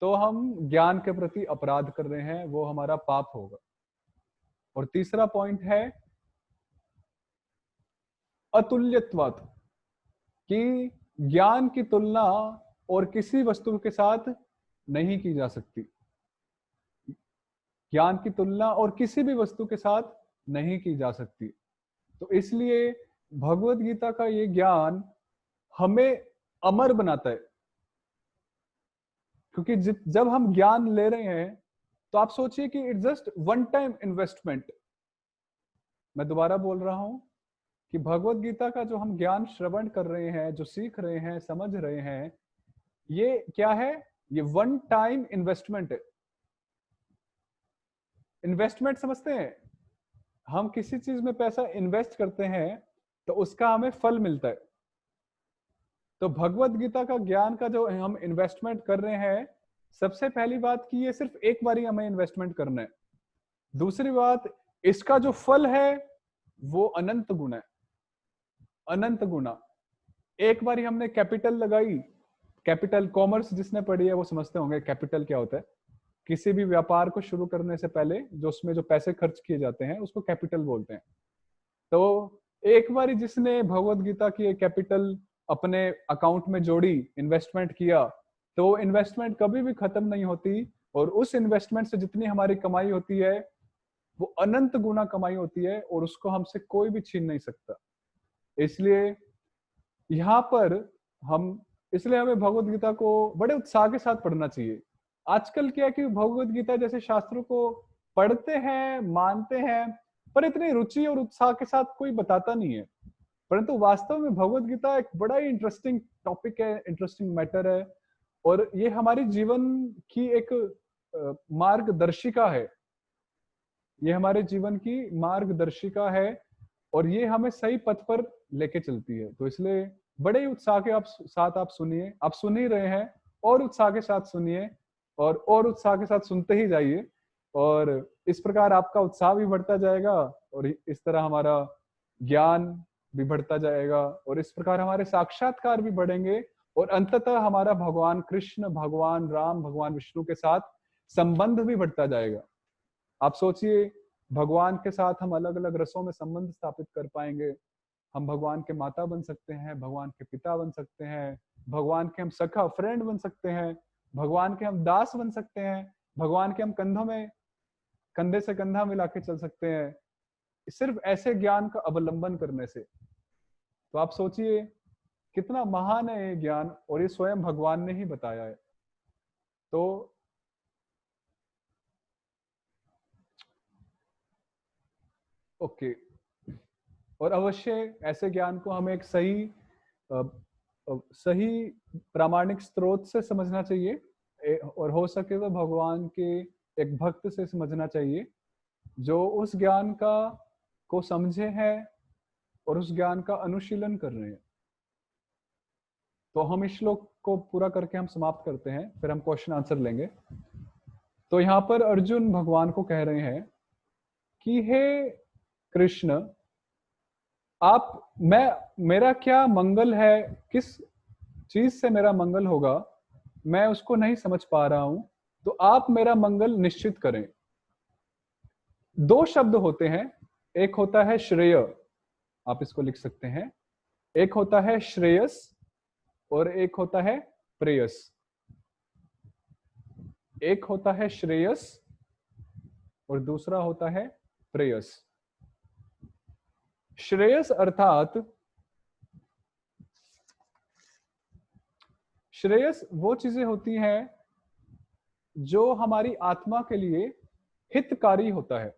तो हम ज्ञान के प्रति अपराध कर रहे हैं, वो हमारा पाप होगा। और तीसरा पॉइंट है अतुल्यत्वात्, कि ज्ञान की तुलना और किसी वस्तु के साथ नहीं की जा सकती। ज्ञान की तुलना और किसी भी वस्तु के साथ नहीं की जा सकती। तो इसलिए भगवत गीता का ये ज्ञान हमें अमर बनाता है, क्योंकि जब हम ज्ञान ले रहे हैं तो आप सोचिए कि it's just one time investment. मैं दोबारा बोल रहा हूं कि भगवत गीता का जो हम ज्ञान श्रवण कर रहे हैं, जो सीख रहे हैं, समझ रहे हैं, ये क्या है? ये वन टाइम इन्वेस्टमेंट है। इन्वेस्टमेंट समझते हैं? हम किसी चीज में पैसा इन्वेस्ट करते हैं तो उसका हमें फल मिलता है। तो भगवत गीता का ज्ञान का जो हम इन्वेस्टमेंट कर रहे हैं, सबसे पहली बात कि ये सिर्फ एक बार ही हमें इन्वेस्टमेंट करना है। दूसरी बात, इसका जो फल है वो अनंत गुना है, अनंत गुना। एक बार ही हमने कैपिटल लगाई, कैपिटल कॉमर्स जिसने पढ़ी है वो समझते होंगे कैपिटल क्या होता है। किसी भी व्यापार को शुरू करने से पहले जो उसमें जो पैसे खर्च किए जाते हैं उसको कैपिटल बोलते हैं। तो एक बार जिसने भगवत गीता की एक कैपिटल अपने अकाउंट में जोड़ी, इन्वेस्टमेंट किया, तो वो इन्वेस्टमेंट कभी भी खत्म नहीं होती। और उस इन्वेस्टमेंट से जितनी हमारी कमाई होती है वो अनंत गुना कमाई होती है, और उसको हमसे कोई भी छीन नहीं सकता। इसलिए यहाँ पर हम इसलिए हमें भगवत गीता को बड़े उत्साह के साथ पढ़ना चाहिए। आजकल क्या है कि भगवत गीता जैसे शास्त्रों को पढ़ते हैं, मानते हैं, पर इतनी रुचि और उत्साह के साथ कोई बताता नहीं है। परंतु वास्तव में भगवत गीता एक बड़ा ही इंटरेस्टिंग टॉपिक है, इंटरेस्टिंग मैटर है, और ये हमारे जीवन की एक मार्गदर्शिका है। ये हमारे जीवन की मार्गदर्शिका है और ये हमें सही पथ पर लेके चलती है। तो इसलिए बड़े ही उत्साह के साथ आप सुनिए, आप सुन ही रहे हैं, और उत्साह के साथ सुनिए और उत्साह के साथ सुनते ही जाइए, और इस प्रकार आपका उत्साह भी बढ़ता जाएगा और इस तरह हमारा ज्ञान भी बढ़ता जाएगा, और इस प्रकार हमारे साक्षात्कार भी बढ़ेंगे, और अंततः हमारा भगवान कृष्ण, भगवान राम, भगवान विष्णु के साथ संबंध भी बढ़ता जाएगा। आप सोचिए, भगवान के साथ हम अलग अलग रसों में संबंध स्थापित कर पाएंगे। हम भगवान के माता बन सकते हैं, भगवान के पिता बन सकते हैं, भगवान के हम सखा फ्रेंड बन सकते हैं, भगवान के हम दास बन सकते हैं, भगवान के हम कंधों में कंधे से कंधा मिला के चल सकते हैं, सिर्फ ऐसे ज्ञान का अवलंबन करने से। तो आप सोचिए कितना महान है ये ज्ञान, और ये स्वयं भगवान ने ही बताया है। तो ओके, और अवश्य ऐसे ज्ञान को हमें एक सही सही प्रामाणिक स्रोत से समझना चाहिए। और हो सके तो भगवान के एक भक्त से समझना चाहिए जो उस ज्ञान का को समझे हैं और उस ज्ञान का अनुशीलन कर रहे हैं। तो हम इस श्लोक को पूरा करके हम समाप्त करते हैं, फिर हम क्वेश्चन आंसर लेंगे। तो यहाँ पर अर्जुन भगवान को कह रहे हैं कि हे कृष्ण, आप मेरा क्या मंगल है, किस चीज से मेरा मंगल होगा, मैं उसको नहीं समझ पा रहा हूं, तो आप मेरा मंगल निश्चित करें। दो शब्द होते हैं, एक होता है श्रेय, आप इसको लिख सकते हैं, एक होता है श्रेयस और एक होता है प्रेयस। एक होता है श्रेयस और दूसरा होता है प्रेयस। श्रेयस अर्थात श्रेयस वो चीजें होती हैं जो हमारी आत्मा के लिए हितकारी होता है।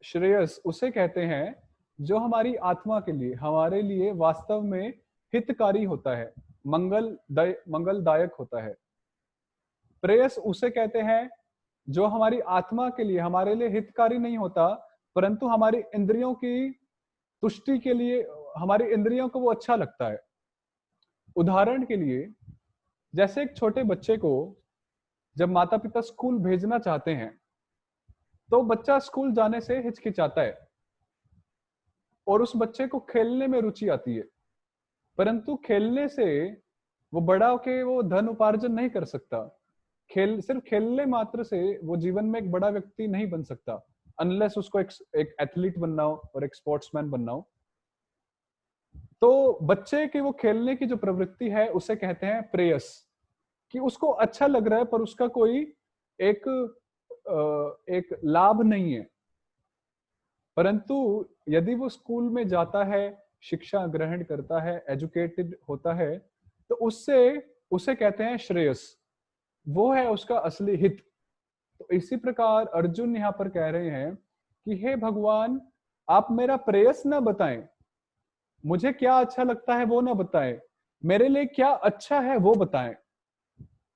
श्रेयस उसे कहते हैं जो हमारी आत्मा के लिए, हमारे लिए वास्तव में हितकारी होता है, मंगलदायक होता है। प्रेयस उसे कहते हैं जो हमारी आत्मा के लिए, हमारे लिए हितकारी नहीं होता, परंतु हमारी इंद्रियों की तुष्टि के लिए, हमारी इंद्रियों को वो अच्छा लगता है। उदाहरण के लिए, जैसे एक छोटे बच्चे को जब माता पिता स्कूल भेजना चाहते हैं तो बच्चा स्कूल जाने से हिचकिचाता है और उस बच्चे को खेलने में रुचि आती है, परंतु खेलने से वो बड़ा होके वो धन उपार्जन नहीं कर सकता। सिर्फ खेलने मात्र से वो जीवन में एक बड़ा व्यक्ति नहीं बन सकता, अनलेस उसको एक एथलीट बनना हो और एक स्पोर्ट्समैन बनना हो। तो बच्चे की वो खेलने की जो प्रवृत्ति है उसे कहते हैं प्रेयस, कि उसको अच्छा लग रहा है पर उसका कोई एक लाभ नहीं है। परंतु यदि वो स्कूल में जाता है, शिक्षा ग्रहण करता है, एजुकेटेड होता है, तो उसे कहते हैं श्रेयस, वो है उसका असली हित। तो इसी प्रकार अर्जुन यहाँ पर कह रहे हैं कि हे भगवान, आप मेरा प्रेयस ना बताएं, मुझे क्या अच्छा लगता है वो ना बताएं, मेरे लिए क्या अच्छा है वो बताएं।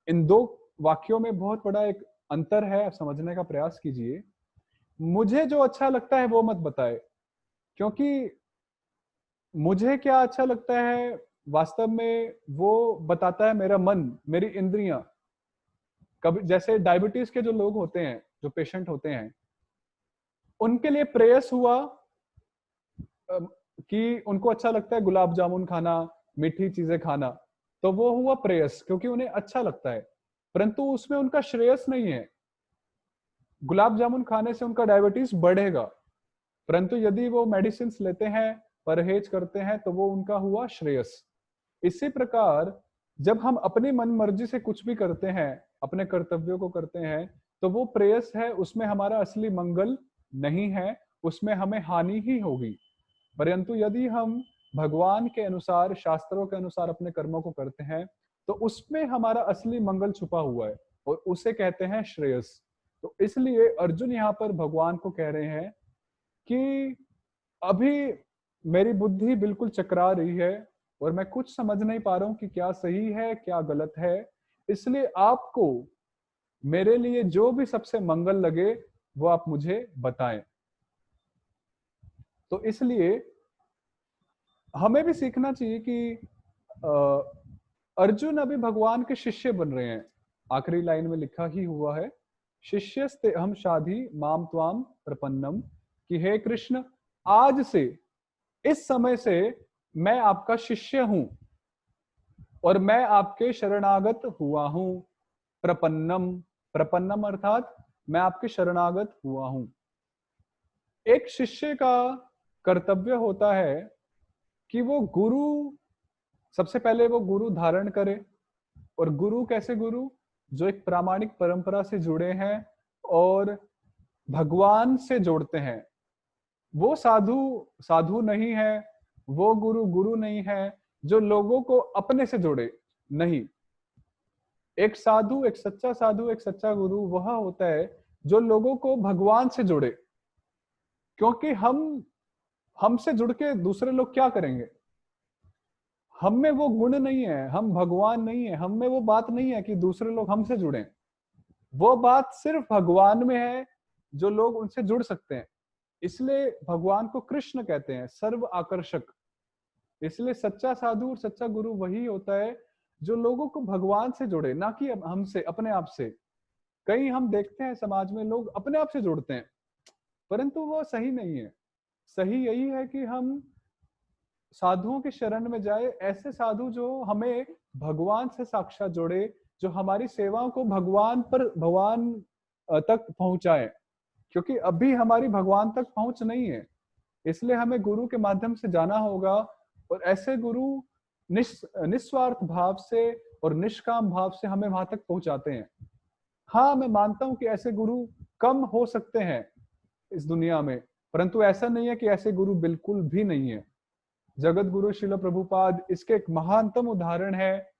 इन दो वाक्यों में बहुत बड़ा एक अंतर है, आप समझने का प्रयास कीजिए। मुझे जो अच्छा लगता है वो मत बताए, क्योंकि मुझे क्या अच्छा लगता है वास्तव में वो बताता है मेरा मन, मेरी इंद्रियां। कभी जैसे डायबिटीज के जो लोग होते हैं, जो पेशेंट होते हैं, उनके लिए प्रेयस हुआ कि उनको अच्छा लगता है गुलाब जामुन खाना, मीठी चीजें खाना, तो वो हुआ प्रेयस क्योंकि उन्हें अच्छा लगता है, परंतु उसमें उनका श्रेयस नहीं है। गुलाब जामुन खाने से उनका डायबिटीज बढ़ेगा, परंतु यदि वो मेडिसिन लेते हैं, परहेज करते हैं, तो वो उनका हुआ श्रेयस। इसी प्रकार जब हम अपनी मन मर्जी से कुछ भी करते हैं, अपने कर्तव्यों को करते हैं, तो वो प्रेयस है, उसमें हमारा असली मंगल नहीं है, उसमें हमें हानि ही होगी। परंतु यदि हम भगवान के अनुसार, शास्त्रों के अनुसार अपने कर्मों को करते हैं, तो उसमें हमारा असली मंगल छुपा हुआ है और उसे कहते हैं श्रेयस। तो इसलिए अर्जुन यहाँ पर भगवान को कह रहे हैं कि अभी मेरी बुद्धि बिल्कुल चकरा रही है और मैं कुछ समझ नहीं पा रहा हूं कि क्या सही है क्या गलत है, इसलिए आपको मेरे लिए जो भी सबसे मंगल लगे वो आप मुझे बताएं। तो इसलिए हमें भी सीखना चाहिए कि अर्जुन अभी भगवान के शिष्य बन रहे हैं। आखिरी लाइन में लिखा ही हुआ है, शिष्यस्ते हम शाधि माम त्वाम प्रपन्नम, कि हे कृष्ण, आज से, इस समय से मैं आपका शिष्य हूं और मैं आपके शरणागत हुआ हूं। प्रपन्नम, प्रपन्नम अर्थात मैं आपके शरणागत हुआ हूं। एक शिष्य का कर्तव्य होता है कि वो गुरु, सबसे पहले वो गुरु धारण करे। और गुरु कैसे गुरु? जो एक प्रामाणिक परंपरा से जुड़े हैं और भगवान से जोड़ते हैं। वो साधु साधु नहीं है, वो गुरु गुरु नहीं है जो लोगों को अपने से जोड़े। नहीं, एक साधु, एक सच्चा साधु, एक सच्चा गुरु वह होता है जो लोगों को भगवान से जोड़े। क्योंकि हमसे जुड़ के दूसरे लोग क्या करेंगे? हम में वो गुण नहीं है, हम भगवान नहीं है, हम में वो बात नहीं है कि दूसरे लोग हमसे जुड़े। वो बात सिर्फ भगवान में है जो लोग उनसे जुड़ सकते हैं। इसलिए भगवान को कृष्ण कहते हैं, सर्व आकर्षक। इसलिए सच्चा साधु और सच्चा गुरु वही होता है जो लोगों को भगवान से जोड़े, ना कि हमसे, अपने आप से। कई हम देखते हैं समाज में लोग अपने आप से जोड़ते हैं, परंतु वो सही नहीं है। सही यही है कि हम साधुओं की शरण में जाए, ऐसे साधु जो हमें भगवान से साक्षात जोड़े, जो हमारी सेवाओं को भगवान तक पहुंचाए। क्योंकि अभी हमारी भगवान तक पहुंच नहीं है, इसलिए हमें गुरु के माध्यम से जाना होगा। और ऐसे गुरु निस्वार्थ भाव से और निष्काम भाव से हमें वहां तक पहुंचाते हैं। हाँ, मैं मानता हूं कि ऐसे गुरु कम हो सकते हैं इस दुनिया में, परंतु ऐसा नहीं है कि ऐसे गुरु बिल्कुल भी नहीं है। जगत गुरु श्रील प्रभुपाद इसके एक महानतम उदाहरण है।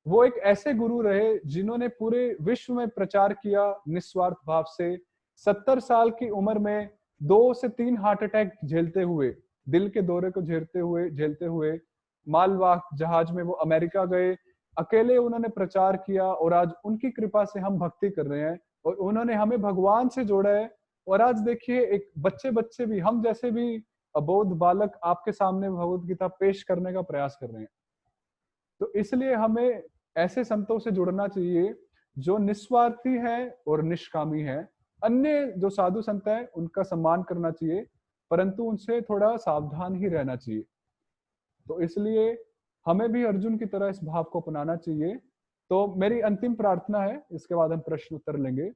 वो एक ऐसे गुरु रहे जिन्होंने पूरे विश्व में प्रचार किया निस्वार्थ भाव से। 70 साल की उम्र में 2 से 3 हार्ट अटैक झेलते हुए, दिल के दौरे को झेलते हुए मालवाहक जहाज में वो अमेरिका गए। अकेले उन्होंने प्रचार किया और आज उनकी कृपा से हम भक्ति कर रहे हैं और उन्होंने हमें भगवान से जोड़ा है। और आज देखिए, एक बच्चे भी, हम जैसे भी अबोध बालक आपके सामने भगवत गीता पेश करने का प्रयास कर रहे हैं। तो इसलिए हमें ऐसे संतों से जुड़ना चाहिए जो निस्वार्थी है और निष्कामी है। अन्य जो साधु संत है उनका सम्मान करना चाहिए, परंतु उनसे थोड़ा सावधान ही रहना चाहिए। तो इसलिए हमें भी अर्जुन की तरह इस भाव को अपनाना चाहिए। तो मेरी अंतिम प्रार्थना है, इसके बाद हम प्रश्न उत्तर लेंगे,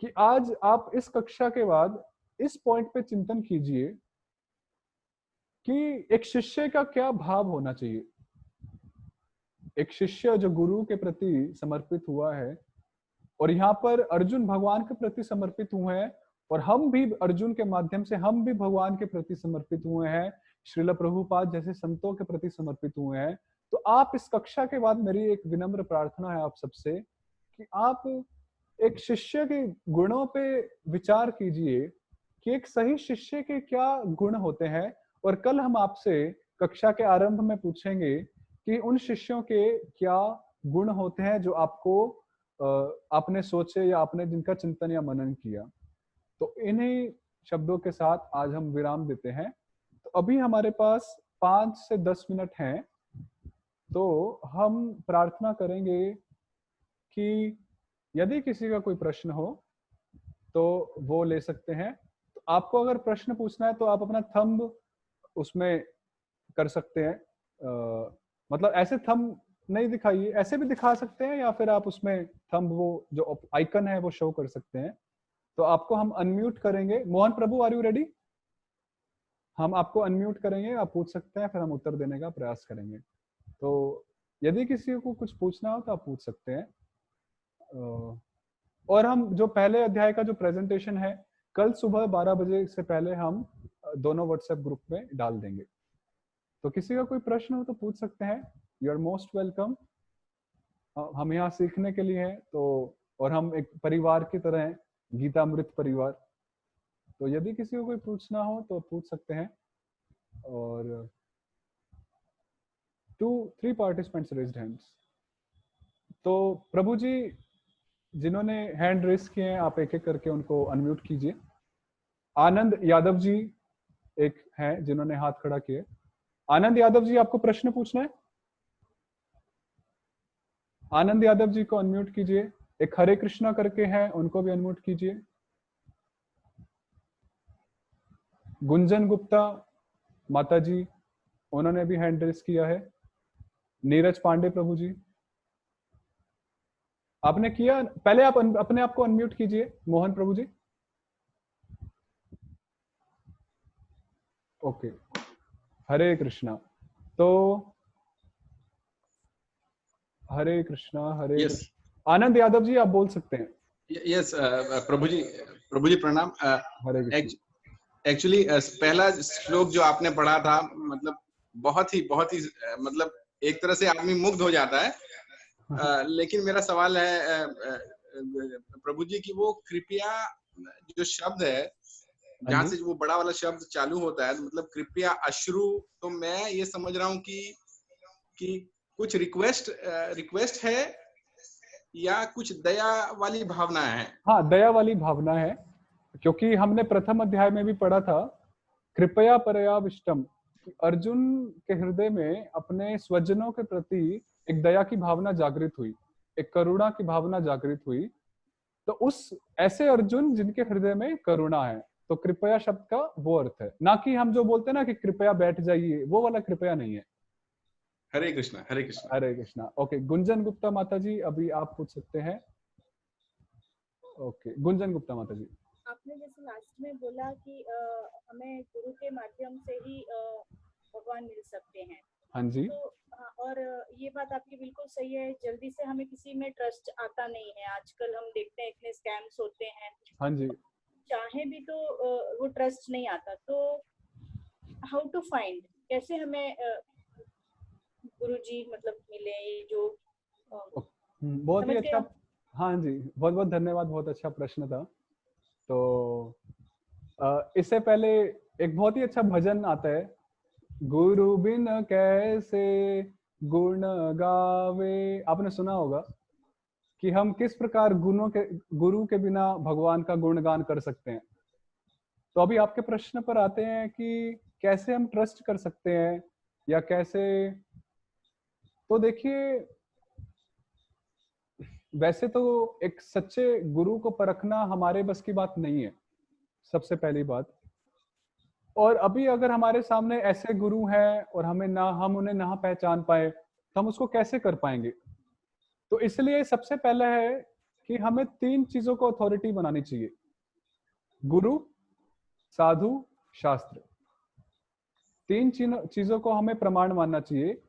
कि आज आप इस कक्षा के बाद इस पॉइंट पे चिंतन कीजिए कि एक शिष्य का क्या भाव होना चाहिए। एक शिष्य जो गुरु के प्रति समर्पित हुआ है, और यहाँ पर अर्जुन भगवान के प्रति समर्पित हुए हैं, और हम भी अर्जुन के माध्यम से हम भी भगवान के प्रति समर्पित हुए हैं, श्रील प्रभुपाद जैसे संतों के प्रति समर्पित हुए हैं। तो आप इस कक्षा के बाद, मेरी एक विनम्र प्रार्थना है आप सबसे कि आप एक शिष्य के गुणों पे विचार कीजिए कि एक सही शिष्य के क्या गुण होते हैं। और कल हम आपसे कक्षा के आरंभ में पूछेंगे कि उन शिष्यों के क्या गुण होते हैं जो आपको आपने सोचे या आपने जिनका चिंतन या मनन किया। तो इन्हीं शब्दों के साथ आज हम विराम देते हैं। तो अभी हमारे पास 5 से 10 मिनट हैं, तो हम प्रार्थना करेंगे कि यदि किसी का कोई प्रश्न हो तो वो ले सकते हैं। तो आपको अगर प्रश्न पूछना है तो आप अपना थंब उसमें कर सकते हैं। मतलब ऐसे थंब नहीं दिखाइए, ऐसे भी दिखा सकते हैं, या फिर आप उसमें थंब वो जो आइकन है वो शो कर सकते हैं। तो आपको हम अनम्यूट करेंगे। मोहन प्रभु, आर यू रेडी? हम आपको अनम्यूट करेंगे, आप पूछ सकते हैं, फिर हम उत्तर देने का प्रयास करेंगे। तो यदि किसी को कुछ पूछना हो तो आप पूछ सकते हैं। और हम जो पहले अध्याय का जो प्रेजेंटेशन है, कल सुबह 12 बजे से पहले हम दोनों व्हाट्सएप ग्रुप में डाल देंगे। तो किसी का कोई प्रश्न हो तो पूछ सकते हैं। You are most welcome. हम यहाँ सीखने के लिए हैं, तो और हम एक परिवार की तरह हैं, गीतामृत परिवार। तो यदि किसी को कोई पूछना हो तो पूछ सकते हैं। और 2-3 पार्टिसिपेंट्स रेज्ड हैंड्स। तो प्रभु जी, जिन्होंने हैंड रेस किए हैं, आप एक एक करके उनको अनम्यूट कीजिए। आनंद यादव जी एक हैं जिन्होंने हाथ खड़ा किए। आनंद यादव जी, आपको प्रश्न पूछना है? आनंद यादव जी को अनम्यूट कीजिए। एक हरे कृष्णा करके हैं, उनको भी अनम्यूट कीजिए। गुंजन गुप्ता माता जी, उन्होंने भी हैंड रेस किया है। नीरज पांडे प्रभु जी, आपने किया? पहले आप अपने आप को अनम्यूट कीजिए। मोहन प्रभु जी, ओके। हरे कृष्णा। तो हरे कृष्णा, हरे यस कृष्णा। आनंद यादव जी, आप बोल सकते हैं। यस प्रभु जी प्रणाम। हरे कृष्णा। एक्चुअली पहला श्लोक जो आपने पढ़ा था, मतलब बहुत ही मतलब एक तरह से आदमी मुग्ध हो जाता है। लेकिन मेरा सवाल है प्रभु जी की वो कृपया जो शब्द है, जहाँ से वो बड़ा वाला शब्द चालू होता है, मतलब कृपया अश्रु, तो मैं ये समझ रहा हूँ कि कि कुछ रिक्वेस्ट है या कुछ दया वाली भावना है? हाँ, दया वाली भावना है, क्योंकि हमने प्रथम अध्याय में भी पढ़ा था, कृपया परयाविष्टम, कि अर्जुन के हृदय में अपने स्वजनों के प्रति एक दया की भावना जागृत हुई, एक करुणा की भावना जागृत हुई। तो उस ऐसे अर्जुन जिनके हृदय में करुणा है, तो कृपया शब्द का वो अर्थ है, ना कि हम जो बोलते हैं ना कि कृपया बैठ जाइए, वो वाला कृपया नहीं है। हरे कृष्णा, हरे कृष्णा। हरे कृष्णा। ओके, गुंजन गुप्ता माता जी, अभी आप पूछ सकते हैं। ओके, गुंजन गुप्ता माता जी। आपने जैसे लास्ट में बोला कि हमें गुरु के माध्यम से ही भगवान मिल सकते हैं। हाँ जी। तो और ये बात आपकी बिल्कुल सही है, जल्दी से हमें किसी में ट्रस्ट आता नहीं है। आजकल हम देखते हैं इतने स्कैम्स होते हैं। हाँ जी। चाहे भी तो वो ट्रस्ट नहीं आता। तो हाउ टू फाइंड, कैसे हमें गुरुजी मतलब मिले, ये जो बहुत ही समझ गए अच्छा। आप? हाँ जी, बहुत बहुत धन्यवाद, बहुत अच्छा प्रश्न था। तो इससे पहले एक बहुत ही अच्छा भजन आता है, गुरु बिन कैसे गुण गावे। आपने सुना होगा कि हम किस प्रकार गुरु के बिना भगवान का गुणगान कर सकते हैं। तो अभी आपके प्रश्न पर आते हैं कि कैसे हम ट्रस्ट कर सकते हैं या कैसे। तो देखिए, वैसे तो एक सच्चे गुरु को परखना हमारे बस की बात नहीं है, सबसे पहली बात। और अभी अगर हमारे सामने ऐसे गुरु हैं और हम उन्हें ना पहचान पाए, तो हम उसको कैसे कर पाएंगे। तो इसलिए सबसे पहला है कि हमें 3 चीजों को अथॉरिटी बनानी चाहिए, गुरु, साधु, शास्त्र। 3 चीजों को हमें प्रमाण मानना चाहिए,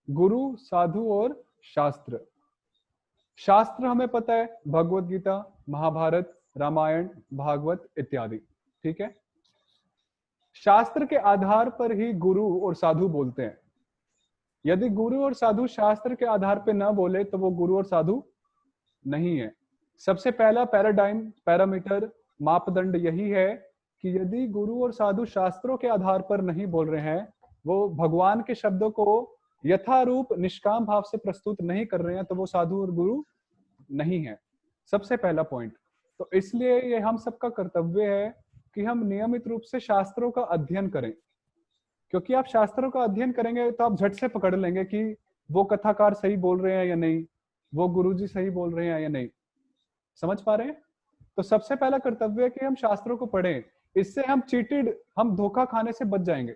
गुरु, साधु और शास्त्र। शास्त्र हमें पता है, भगवत गीता, महाभारत, रामायण, भागवत इत्यादि। ठीक है, शास्त्र के आधार पर ही गुरु और साधु बोलते हैं। यदि गुरु और साधु शास्त्र के आधार पर न बोले तो वो गुरु और साधु नहीं है। सबसे पहला पैरामीटर, मापदंड यही है कि यदि गुरु और साधु शास्त्रों के आधार पर नहीं बोल रहे हैं, वो भगवान के शब्दों को यथारूप निष्काम भाव से प्रस्तुत नहीं कर रहे हैं, तो वो साधु और गुरु नहीं है। सबसे पहला पॉइंट। तो इसलिए ये हम सबका कर्तव्य है कि हम नियमित रूप से शास्त्रों का अध्ययन करें, क्योंकि आप शास्त्रों का अध्ययन करेंगे तो आप झट से पकड़ लेंगे कि वो कथाकार सही बोल रहे हैं या नहीं, वो गुरुजी सही बोल रहे हैं या नहीं। समझ पा रहे हैं? तो सबसे पहला कर्तव्य है कि हम शास्त्रों को पढ़ें, इससे हम धोखा खाने से बच जाएंगे।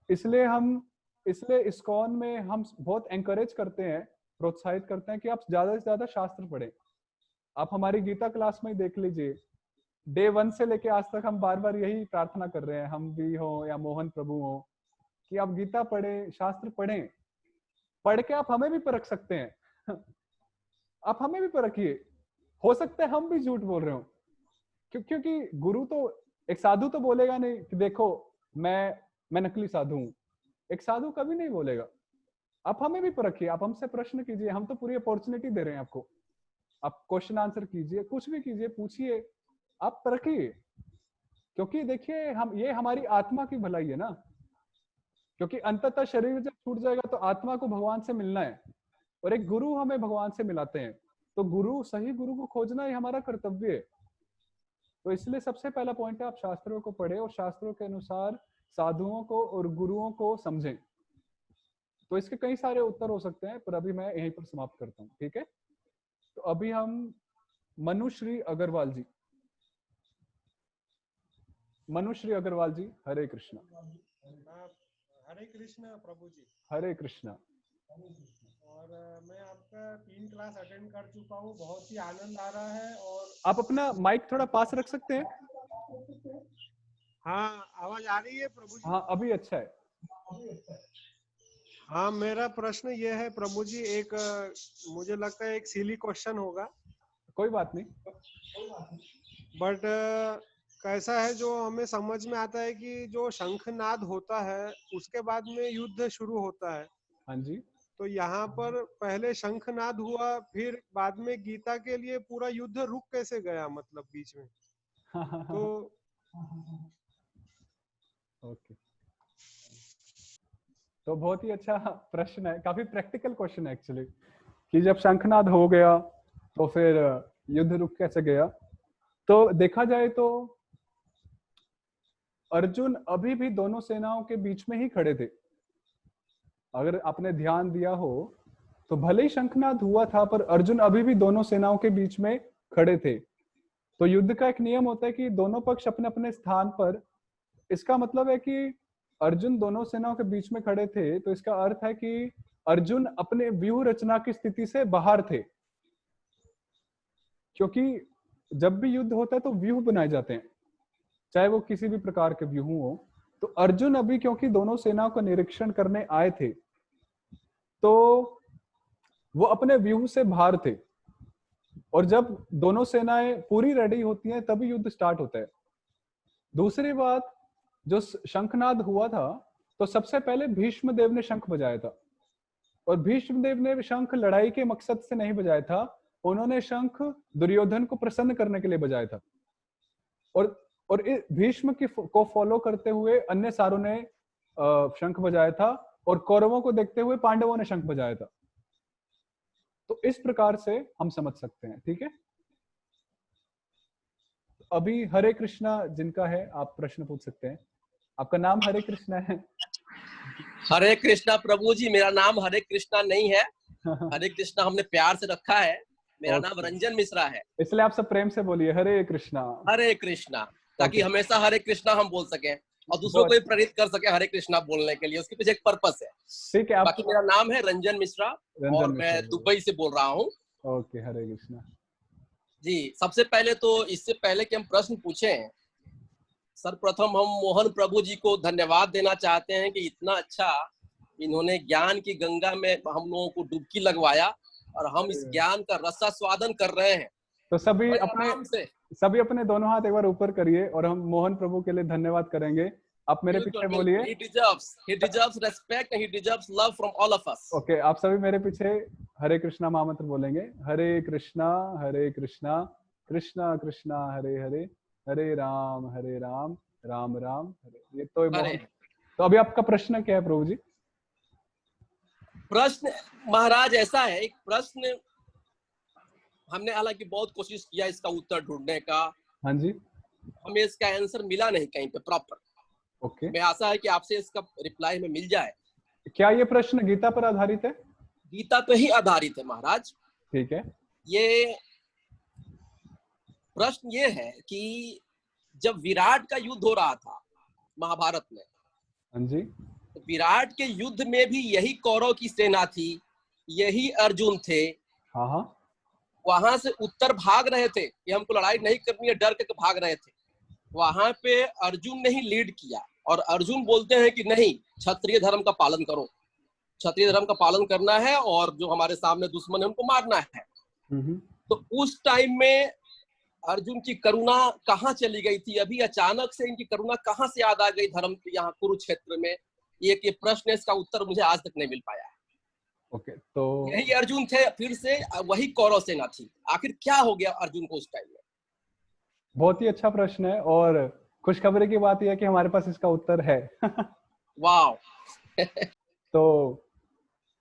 इसलिए इस्कॉन में हम बहुत एंकरेज करते हैं, प्रोत्साहित करते हैं कि आप ज्यादा से ज्यादा शास्त्र पढ़ें। आप हमारी गीता क्लास में देख लीजिए, डे 1 से लेके आज तक हम बार बार यही प्रार्थना कर रहे हैं, हम भी हो या मोहन प्रभु हो, कि आप गीता पढ़ें, शास्त्र पढ़ें। पढ़ के आप हमें भी परख सकते हैं आप हमें भी परखिए, हो सकता है हम भी झूठ बोल रहे हो। क्योंकि गुरु तो, एक साधु तो बोलेगा नहीं कि देखो मैं नकली साधु हूं। एक साधु कभी नहीं बोलेगा। आप हमें भी परखिए, आप हमसे प्रश्न कीजिए, हम तो पूरी अपॉर्चुनिटी दे रहे हैं आपको। आप क्वेश्चन आंसर कीजिए, कुछ भी कीजिए, पूछिए, आप परखिए। क्योंकि देखिए, ये हमारी आत्मा की भलाई है ना। क्योंकि अंततः शरीर जब छूट जाएगा तो आत्मा को भगवान से मिलना है, और एक गुरु हमें भगवान से मिलाते हैं। तो सही गुरु को खोजना ही हमारा कर्तव्य है। तो इसलिए सबसे पहला पॉइंट है, आप शास्त्रों को पढ़ें और शास्त्रों के अनुसार साधुओं को और गुरुओं को समझें। तो इसके कई सारे उत्तर हो सकते हैं, पर अभी मैं यहीं पर समाप्त करता हूँ। ठीक है, तो अभी हम मनुश्री अग्रवाल जी, हरे कृष्णा। हरे कृष्णा प्रभु जी। हरे कृष्णा। और मैं आपका 3 क्लास अटेंड कर चुका हूँ, बहुत ही आनंद आ रहा है। और आप अपना माइक थोड़ा पास रख सकते हैं? हाँ, आवाज आ रही है प्रभु जी? हाँ, अभी अच्छा है। हाँ, मेरा प्रश्न ये है प्रभु जी, एक मुझे लगता है एक सिली क्वेश्चन होगा, कोई बात नहीं, बट कैसा है, जो हमें समझ में आता है कि जो शंखनाद होता है उसके बाद में युद्ध शुरू होता है। हाँ जी। तो यहाँ पर पहले शंखनाद हुआ, फिर बाद में गीता के लिए पूरा युद्ध रुक कैसे गया, मतलब बीच में? तो ओके, तो बहुत ही अच्छा प्रश्न है, काफी प्रैक्टिकल क्वेश्चन है एक्चुअली, कि जब शंखनाद हो गया तो फिर युद्ध रुक कैसे गया। तो देखा जाए तो अर्जुन अभी भी दोनों सेनाओं के बीच में ही खड़े थे। अगर आपने ध्यान दिया हो तो भले ही शंखनाद हुआ था, पर अर्जुन अभी भी दोनों सेनाओं के बीच में खड़े थे। तो युद्ध का एक नियम होता है कि दोनों पक्ष अपने अपने स्थान पर, इसका मतलब है कि अर्जुन दोनों सेनाओं के बीच में खड़े थे, तो इसका अर्थ है कि अर्जुन अपने व्यूह रचना की स्थिति से बाहर थे। क्योंकि जब भी युद्ध होता है तो व्यूह बनाए जाते हैं, चाहे वो किसी भी प्रकार के व्यूह हो। तो अर्जुन अभी क्योंकि दोनों सेनाओं का निरीक्षण करने आए थे, तो वो अपने व्यूह से बाहर थे। और जब दोनों सेनाएं पूरी रेडी होती हैं तभी युद्ध स्टार्ट होता है। दूसरी बात, जो शंखनाद हुआ था तो सबसे पहले भीष्म देव ने शंख बजाया था, और भीष्म देव ने शंख लड़ाई के मकसद से नहीं बजाया था, उन्होंने शंख दुर्योधन को प्रसन्न करने के लिए बजाया था। और भीष्म को फॉलो करते हुए अन्य सारों ने शंख बजाया था, और कौरवों को देखते हुए पांडवों ने शंख बजाया था। तो इस प्रकार से हम समझ सकते हैं, ठीक है। अभी हरे कृष्णा जिनका है, आप प्रश्न पूछ सकते हैं। आपका नाम हरे कृष्णा है? हरे कृष्णा प्रभु जी, मेरा नाम हरे कृष्णा नहीं है, हरे कृष्णा हमने प्यार से रखा है। मेरा नाम रंजन मिश्रा है, इसलिए आप सब प्रेम से बोलिए हरे कृष्णा। हरे कृष्णा, ताकि हमेशा हरे कृष्णा हम बोल सके और दूसरों को भी प्रेरित कर सके हरे कृष्णा बोलने के लिए। उसके पीछे एक पर्पस है। ठीक है। बाकी मेरा नाम है रंजन मिश्रा और मैं दुबई से बोल रहा हूँ। ओके, हरे कृष्णा जी। सबसे पहले तो इससे पहले कि हम प्रश्न पूछे, सर्वप्रथम हम मोहन प्रभु जी को धन्यवाद देना चाहते हैं कि इतना अच्छा इन्होंने ज्ञान की गंगा में हम लोगों को डुबकी लगवाया और हम इस ज्ञान का रसास्वादन कर रहे हैं। तो सभी अपने दोनों हाथ एक बार ऊपर करिए और हम मोहन प्रभु के लिए धन्यवाद करेंगे। आप मेरे पीछे बोलिए। He deserves respect and he deserves love from all of us. Okay, आप सभी मेरे पीछे हरे कृष्णा महामंत्र बोलेंगे। हरे कृष्णा कृष्णा कृष्णा हरे हरे, हरे राम राम राम हरे। ये तो तो अभी आपका प्रश्न क्या है प्रभु जी? प्रश्न महाराज ऐसा है, एक प्रश्न हमने हालांकि बहुत कोशिश किया इसका उत्तर ढूंढने का। हाँ जी। हमें इसका आंसर मिला नहीं कहीं पे प्रॉपर। ओके। मैं आशा है कि आपसे इसका रिप्लाई में मिल जाए। क्या ये प्रश्न गीता पर आधारित है? गीता पे ही आधारित है महाराज। ठीक है। ये प्रश्न ये है कि जब विराट का युद्ध हो रहा था महाभारत में, हाँ जी, तो विराट के युद्ध में भी यही कौरव की सेना थी, यही अर्जुन थे। हाँ हाँ। वहां से उत्तर भाग रहे थे कि हमको लड़ाई नहीं करनी है, डर के भाग रहे थे। वहां पे अर्जुन ने ही लीड किया और अर्जुन बोलते हैं कि नहीं, क्षत्रिय धर्म का पालन करो, क्षत्रिय धर्म का पालन करना है और जो हमारे सामने दुश्मन है उनको मारना है। तो उस टाइम में अर्जुन की करुणा कहाँ चली गई थी? अभी अचानक से इनकी करुणा कहाँ से याद आ गई धर्म यहाँ कुरुक्षेत्र में? ये प्रश्न, इसका उत्तर मुझे आज तक नहीं मिल पाया है। ओके, तो यही अर्जुन थे, फिर से वही कौरव सेना थी। आखिर क्या हो गया अर्जुन को उस टाइम में? बहुत ही अच्छा प्रश्न है और खुशखबरी की बात यह है कि हमारे पास इसका उत्तर है। वाव। तो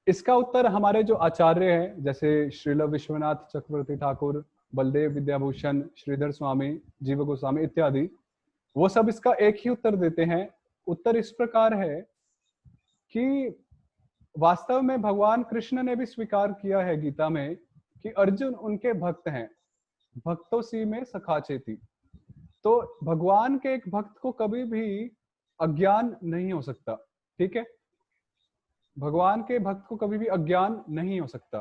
इसका उत्तर हमारे जो आचार्य हैं, जैसे श्रील विश्वनाथ चक्रवर्ती ठाकुर, बलदेव विद्याभूषण, श्रीधर स्वामी, जीव गोस्वामी इत्यादि, वो सब इसका एक ही उत्तर देते हैं। उत्तर इस प्रकार है कि वास्तव में भगवान कृष्ण ने भी स्वीकार किया है गीता में कि अर्जुन उनके भक्त हैं, भक्तों सी में सखाचेती। तो भगवान के एक भक्त को कभी भी अज्ञान नहीं हो सकता, ठीक है। भगवान के भक्त को कभी भी अज्ञान नहीं हो सकता।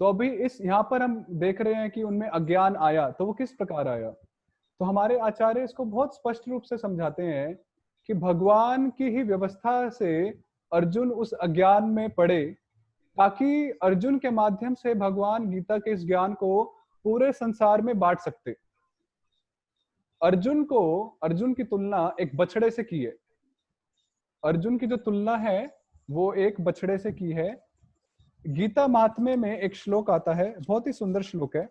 तो अभी इस यहाँ पर हम देख रहे हैं कि उनमें अज्ञान आया, तो वो किस प्रकार आया? तो हमारे आचार्य इसको बहुत स्पष्ट रूप से समझाते हैं कि भगवान की ही व्यवस्था से अर्जुन उस अज्ञान में पड़े, ताकि अर्जुन के माध्यम से भगवान गीता के इस ज्ञान को पूरे संसार में बांट सकते। अर्जुन की तुलना एक बछड़े से की है। अर्जुन की जो तुलना है वो एक बछड़े से की है। गीता महात्म्य में एक श्लोक आता है, बहुत ही सुंदर श्लोक है।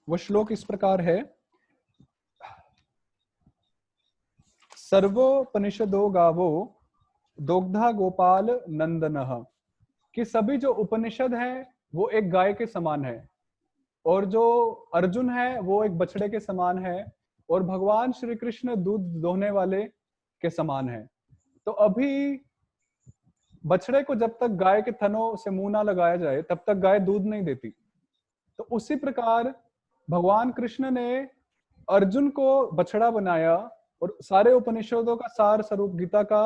वो श्लोक इस प्रकार है, सर्वोपनिषदो गावो दोग्धा गोपाल नंदनः, कि सभी जो उपनिषद है वो एक गाय के समान है, और जो अर्जुन है वो एक बछड़े के समान है, और भगवान श्री कृष्ण दूध दोहने वाले के समान है। तो अभी बछड़े को जब तक गाय के थनों से मुंह ना लगाया जाए तब तक गाय दूध नहीं देती। तो उसी प्रकार भगवान कृष्ण ने अर्जुन को बछड़ा बनाया और सारे उपनिषदों का सार स्वरूप गीता का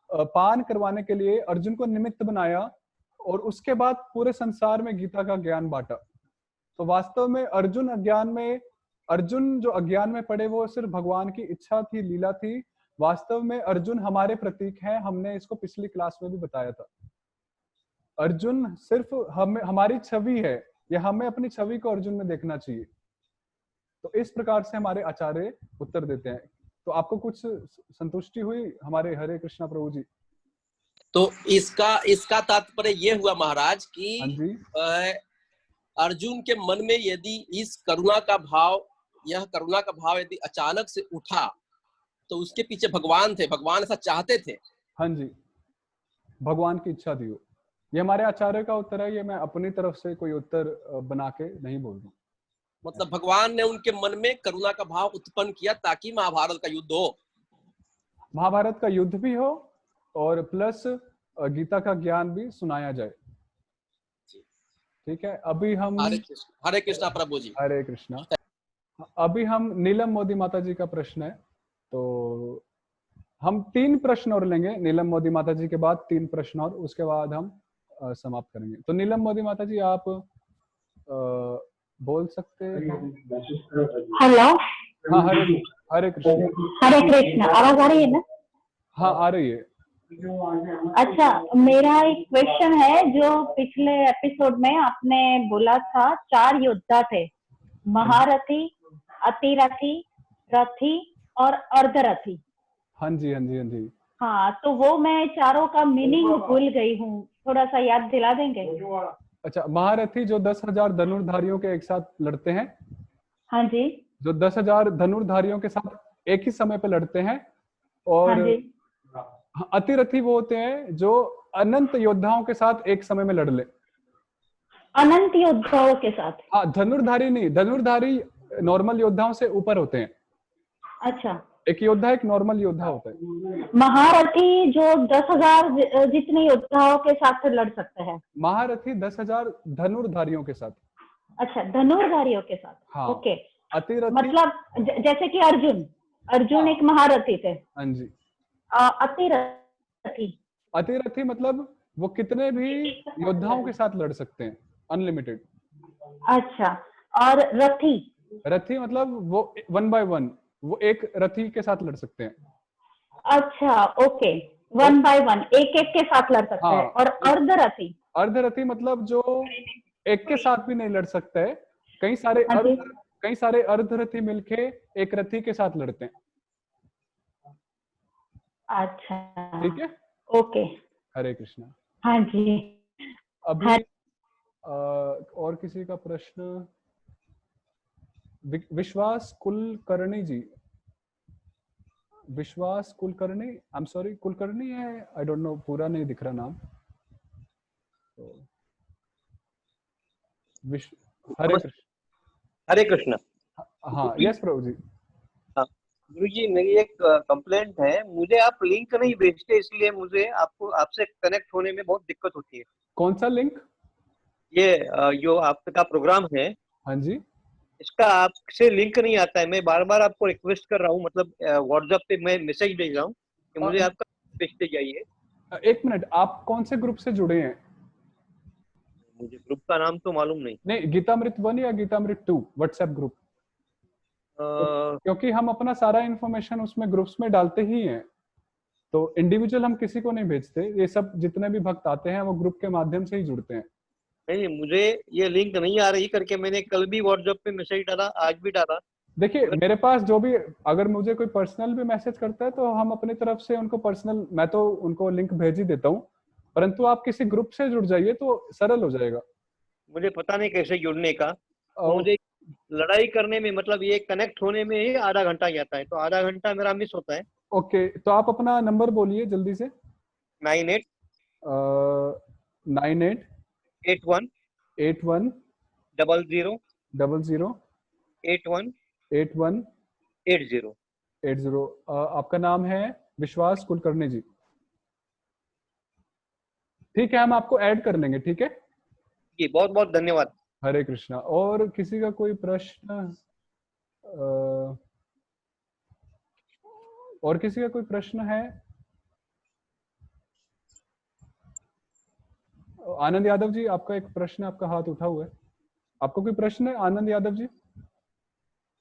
पान करवाने के लिए अर्जुन को निमित्त बनाया, और उसके बाद पूरे संसार में गीता का ज्ञान बांटा। तो वास्तव में अर्जुन जो अज्ञान में पड़े वो सिर्फ भगवान की इच्छा थी, लीला थी। वास्तव में अर्जुन हमारे प्रतीक हैं, हमने इसको पिछली क्लास में भी बताया था। अर्जुन सिर्फ हमारी छवि है, या हमें अपनी छवि को अर्जुन में देखना चाहिए। तो इस प्रकार से हमारे आचार्य उत्तर देते हैं। तो आपको कुछ संतुष्टि हुई हमारे हरे कृष्णा प्रभु जी? तो इसका तात्पर्य ये हुआ महाराज कि हाँ जी, अर्जुन के मन में यदि इस करुणा का भाव यदि अचानक से उठा तो उसके पीछे भगवान थे, भगवान ऐसा चाहते थे। हाँ जी, भगवान की इच्छा थी वो। ये हमारे आचार्य का उत्तर है, ये मैं अपनी तरफ से कोई उत्तर बना के नहीं बोल रहा हूँ। मतलब भगवान ने उनके मन में करुणा का भाव उत्पन्न किया ताकि महाभारत का युद्ध हो, महाभारत का युद्ध भी हो और प्लस गीता का ज्ञान भी सुनाया जाए। ठीक है, अभी हम हरे कृष्णा प्रभु जी। हरे कृष्णा। अभी हम नीलम मोदी माता जी का प्रश्न है, तो हम 3 प्रश्न और लेंगे। नीलम मोदी माता जी के बाद 3 प्रश्न और, उसके बाद हम समाप्त करेंगे। तो नीलम मोदी माता जी आप बोल सकते हैं? हेलो। हाँ, हरे कृष्ण। हरे कृष्ण, आवाज आ रही है ना? हाँ, आ रही है। अच्छा, मेरा एक क्वेश्चन है। जो पिछले एपिसोड में आपने बोला था 4 योद्धा थे, महारथी, अतिरथी, रथी और अर्धरथी। हाँ जी, हाँ जी, हाँ जी। हाँ, तो वो मैं चारों का मीनिंग भूल गई हूँ, थोड़ा सा याद दिला देंगे? अच्छा, महारथी जो 10,000 धनुर्धारियों के एक साथ लड़ते हैं। हाँ जी। जो 10,000 धनुर्धारियों के साथ एक ही समय पे लड़ते हैं। और हाँ जी। अतिरथी वो होते हैं जो अनंत योद्धाओं के साथ एक समय में लड़ ले। अनंत योद्धाओं के साथ? हाँ, धनुर्धारी नहीं, धनुर्धारी नॉर्मल योद्धाओं से ऊपर होते हैं। अच्छा, एक योद्धा एक नॉर्मल योद्धा होता है। महारथी जो 10,000 जितने योद्धाओं के साथ लड़ सकते हैं। महारथी 10,000 धनुर्धारियों के साथ। अच्छा, धनुर्धारियों के साथ। हाँ। ओके। अतिरथी मतलब जैसे कि अर्जुन एक महारथी थे। हाँ जी। अतिरथी मतलब वो कितने भी योद्धाओं के साथ लड़ सकते हैं, अनलिमिटेड। अच्छा, और रथी मतलब वो 1 by 1, वो एक रथी के साथ लड़ सकते हैं। अच्छा, ओके, 1 by 1 एक के साथ लड़ सकते हैं। और अर्धरथी मतलब जो एक के साथ भी नहीं लड़ सकते है, कई सारे अर्धरथी मिलके एक रथी के साथ लड़ते हैं। अच्छा, ठीक है, ओके। हरे कृष्णा। हाँ जी। अभी और किसी का प्रश्न? विश्वास कुलकर्णी जी, विश्वास Kulkarni, I am sorry, Kulkarni है, आई डोंट नो, पूरा नहीं दिख रहा नाम। तो हरे कृष्ण। हरे कृष्ण। हाँ, यस प्रभु जी। गुरु जी, मेरी एक कंप्लेंट है, मुझे आप लिंक नहीं भेजते, इसलिए मुझे आपसे कनेक्ट होने में बहुत दिक्कत होती है। कौन सा लिंक? ये जो आपका प्रोग्राम है, हाँ जी, इसका आपसे लिंक नहीं आता है। मैं बार बार आपको रिक्वेस्ट कर रहा हूँ, मतलब व्हाट्सएप पे मैं मैसेज भेज रहा हूँ कि मुझे आपका भेजते जाइए। 1 मिनट, आप कौन से ग्रुप से जुड़े हैं? मुझे ग्रुप का नाम तो मालूम नहीं। गीतामृत 1 या गीतामृत 2 व्हाट्सएप ग्रुप? क्योंकि हम अपना सारा इंफॉर्मेशन उसमें ग्रुप्स में डालते ही हैं, तो इंडिविजुअल हम किसी को नहीं भेजते। ये सब जितने भी भक्त आते हैं वो ग्रुप के माध्यम से ही जुड़ते हैं। नहीं, मुझे ये लिंक नहीं आ रही करके मैंने कल भी व्हाट्सएप पे मैसेज डाला, आज भी डाला। देखिए, मेरे पास जो भी, अगर मुझे कोई पर्सनल भी मैसेज करता है तो हम अपनी तरफ से उनको पर्सनल, मैं तो उनको लिंक भेज ही देता हूँ, परंतु आप किसी ग्रुप से जुड़ जाइए तो सरल हो जाएगा। मुझे पता नहीं कैसे जुड़ने का। तो मुझे लड़ाई करने में, मतलब ये कनेक्ट होने में ही आधा घंटा जाता है, तो आधा घंटा मेरा मिस होता है। ओके, तो आप अपना नंबर बोलिए जल्दी से। 98 98 81 81 00 00 81 81 80। 80। आपका नाम है विश्वास कुलकर्णी जी। ठीक है, हम आपको ऐड कर लेंगे, ठीक है। जी बहुत बहुत धन्यवाद। हरे कृष्णा। और किसी का कोई प्रश्न? और किसी का कोई प्रश्न है? आनंद यादव जी, आपका एक प्रश्न, आपका हाथ उठा हुआ है। आपको कोई प्रश्न है Anand Yadav ji?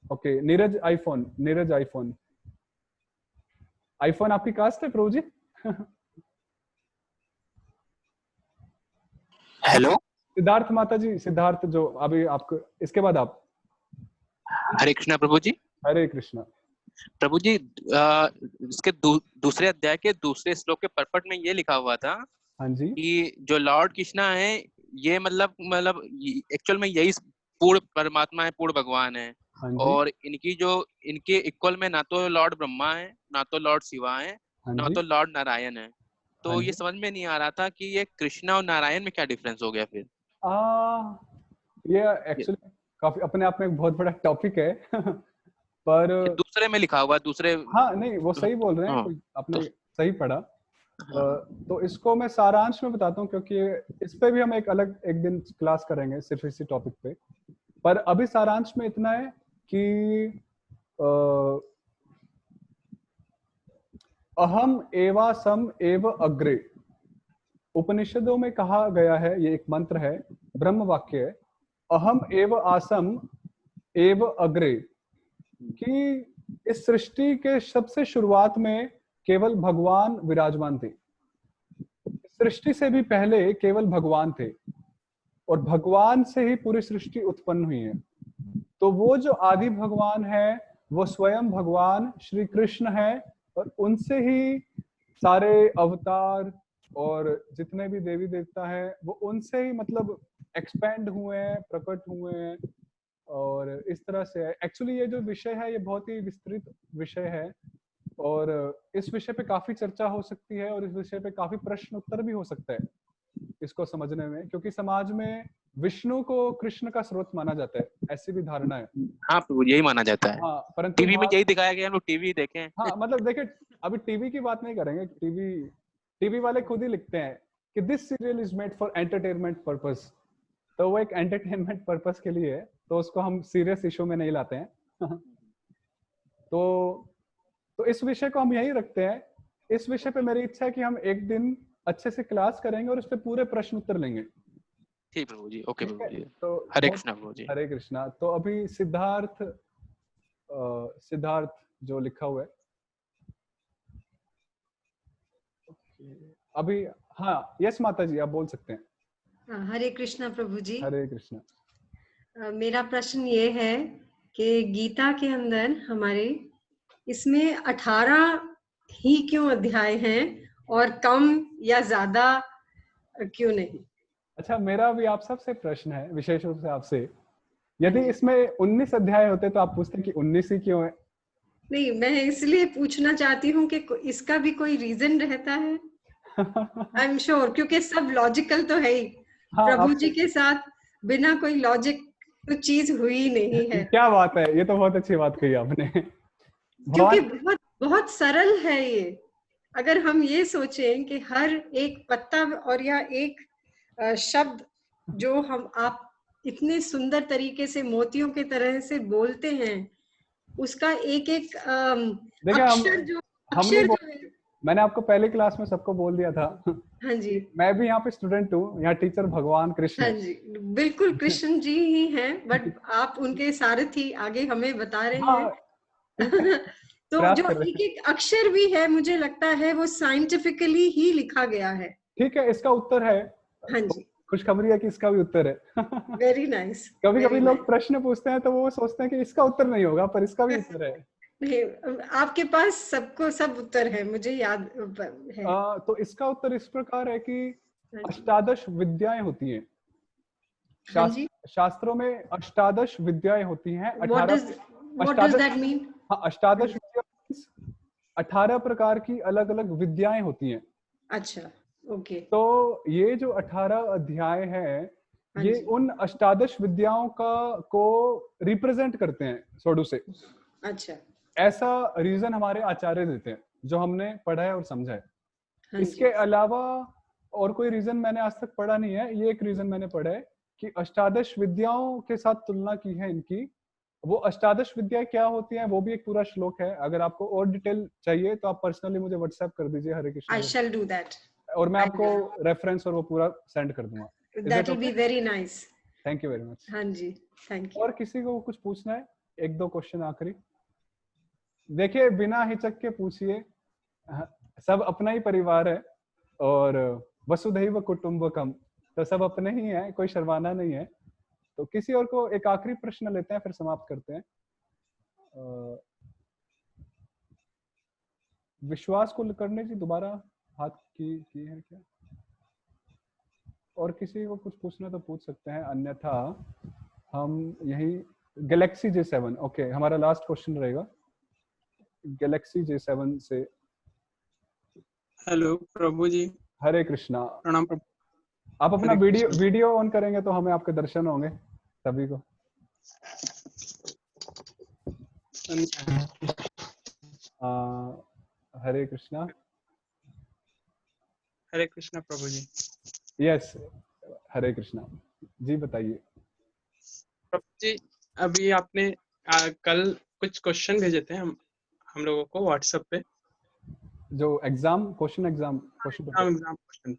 Okay, Neeraj iPhone, Neeraj iPhone, iPhone आपकी कास्ट है प्रभु जी? हेलो, सिद्धार्थ माता जी, सिद्धार्थ जो अभी आपको, इसके बाद आप। हरे कृष्णा प्रभु जी। हरे कृष्णा प्रभु जी, इसके दूसरे अध्याय के दूसरे श्लोक के परपट में ये लिखा हुआ था हाँ जी, कि जो लॉर्ड कृष्णा है ये मतलब एक्चुअल में यही पूर्ण परमात्मा है, पूर्ण भगवान है। हाँ जी, और इनके इक्वल में ना तो लॉर्ड ब्रह्मा है, ना तो लॉर्ड शिवा है, हाँ ना जी, तो लॉर्ड नारायण है। तो हाँ ये जी। समझ में नहीं आ रहा था कि ये कृष्णा और नारायण में क्या डिफरेंस हो गया फिर। ये एक्चुअली काफी अपने आप में एक बहुत बड़ा टॉपिक है। पर ये दूसरे में लिखा हुआ है, दूसरे। हाँ, नहीं वो सही बोल रहे हैं, हाँ, आपने तो सही पढ़ा। तो इसको मैं सारांश में बताता हूँ, क्योंकि इस पे भी हम एक दिन क्लास करेंगे सिर्फ इसी टॉपिक पे। पर अभी सारांश में इतना है कि अहम एवा सम एव अग्रे, उपनिषदों में कहा गया है, ये एक मंत्र है, ब्रह्म वाक्य है, अहम एव आसम एव अग्रे, कि इस सृष्टि के सबसे शुरुआत में केवल भगवान विराजमान थे। सृष्टि से भी पहले केवल भगवान थे और भगवान से ही पूरी सृष्टि उत्पन्न हुई है। तो वो जो आदि भगवान है वो स्वयं भगवान श्री कृष्ण है, और उनसे ही सारे अवतार और जितने भी देवी देवता है वो उनसे ही मतलब एक्सपेंड हुए हैं, प्रकट हुए हैं। और इस तरह से एक्चुअली ये जो विषय है ये बहुत ही विस्तृत विषय है, और इस विषय पे काफी चर्चा हो सकती है, और इस विषय पे काफी प्रश्न उत्तर भी हो सकता है इसको समझने में, क्योंकि समाज में विष्णु को कृष्ण का स्रोत माना जाता है, ऐसी भी धारणा है। हाँ प्रभु, यही माना जाता है। हाँ, परंतु टीवी में यही दिखाया गया, हम लोग टीवी देखें। हाँ, मतलब देखिए, अभी टीवी की बात नहीं करेंगे। टीवी वाले खुद ही लिखते हैं कि this serial is made for entertainment purpose, तो वो एक एंटरटेनमेंट पर्पस के लिए है, तो उसको हम सीरियस इशू में नहीं लाते हैं। तो इस विषय को हम यही रखते हैं। इस विषय पे मेरी इच्छा है कि हम एक दिन अच्छे से क्लास करेंगे और उस पे पूरे प्रश्न उत्तर लेंगे। ठीक प्रभु जी, ओके प्रभु जी। तो हरे कृष्णा प्रभु जी। हरे कृष्णा। तो अभी सिद्धार्थ जो लिखा हुआ है अभी, हाँ, यस माता जी, आप बोल सकते हैं। हरे कृष्णा प्रभु जी। हरे कृष्णा। मेरा प्रश्न ये है कि गीता के अंदर हमारे इसमें 18 ही क्यों अध्याय हैं और कम या ज्यादा क्यों नहीं? अच्छा, मेरा भी आप सबसे प्रश्न है, विशेष रूप से आपसे, यदि इसमें 19 अध्याय होते तो आप पूछते कि 19 ही क्यों है? नहीं, मैं इसलिए पूछना चाहती हूँ कि इसका भी कोई रीजन रहता है। आई एम श्योर, क्योंकि सब लॉजिकल तो है ही। हाँ, प्रभु जी के साथ बिना कोई लॉजिक तो चीज हुई नहीं है। क्या बात है, ये तो बहुत अच्छी बात कही आपने। क्योंकि बहुत बहुत सरल है ये। अगर हम ये सोचें कि हर एक पत्ता और या एक शब्द जो आप इतने सुंदर तरीके से मोतियों के तरह से बोलते हैं, उसका एक एक अक्षर जो है। मैंने आपको पहले क्लास में सबको बोल दिया था। हाँ जी, मैं भी यहाँ पे स्टूडेंट हूँ, यहाँ टीचर भगवान कृष्ण। हाँ जी, बिल्कुल कृष्ण जी ही हैं, बट आप उनके सारथी आगे हमें बता रहे हैं। तो जो एक एक अक्षर भी है, मुझे लगता है वो साइंटिफिकली ही लिखा गया है। ठीक है, इसका उत्तर है। हाँ जी, खुशखबरी है कि इसका भी उत्तर है। Very nice. कभी कभी लोग प्रश्न पूछते हैं तो वो सोचते हैं कि इसका उत्तर नहीं होगा, पर इसका भी उत्तर है। नहीं, आपके पास सब उत्तर है, मुझे याद है। तो इसका उत्तर इस प्रकार है कि अष्टादश विद्याएं होती हैं। शास्त्रों में अष्टादश विद्याएं होती हैं। 18 What does that mean? हाँ, अष्टादश 18 प्रकार की अलग अलग विद्याएं होती हैं। अच्छा, ओके। तो ये जो 18 अध्याय है हाँ ये जी। उन अष्टादश विद्याओं का को रिप्रेजेंट करते हैं सोडू से। अच्छा, ऐसा रीजन हमारे आचार्य देते हैं जो हमने पढ़ा है और समझा है। हाँ इसके जी। अलावा और कोई रीजन मैंने आज तक पढ़ा नहीं है। ये एक रीजन मैंने पढ़ा है कि अष्टादश विद्याओं के साथ तुलना की है इनकी। वो अष्टादश विद्या क्या होती है वो भी एक पूरा श्लोक है। अगर आपको और डिटेल चाहिए तो आप पर्सनली मुझे व्हाट्सएप कर दीजिए हरे Krishna I shall do that. और मैं I आपको will. रेफरेंस और वो पूरा सेंड कर दूंगा। That will be very nice. Thank you very much. हाँ जी, थैंक यू। और किसी को कुछ पूछना है? एक दो क्वेश्चन आखिरी। देखिए बिना हिचक के पूछिए, सब अपना ही परिवार है और वसुधैव कुटुंबकम, तो सब अपने ही हैं, कोई शर्माना नहीं है। तो किसी और को एक आखिरी प्रश्न लेते हैं फिर समाप्त करते हैं। विश्वास कुलकर्णी जी दोबारा हाथ की है क्या? और किसी को कुछ पूछना तो पूछ सकते हैं, अन्यथा हम यही गैलेक्सी J7 ओके हमारा लास्ट क्वेश्चन रहेगा गैलेक्सी J7 से। हेलो प्रभु जी। हरे कृष्णा। प्रणाम प्रभु। आप अपना वीडियो ऑन करेंगे तो हमें आपके दर्शन होंगे सभी को। हरे कृष्णा। हरे कृष्णा प्रभु जी। यस हरे कृष्णा जी, बताइए। प्रभु जी अभी आपने कल कुछ क्वेश्चन भेजे थे हम लोगों को व्हाट्सएप पे, जो एग्जाम क्वेश्चन क्वेश्चन।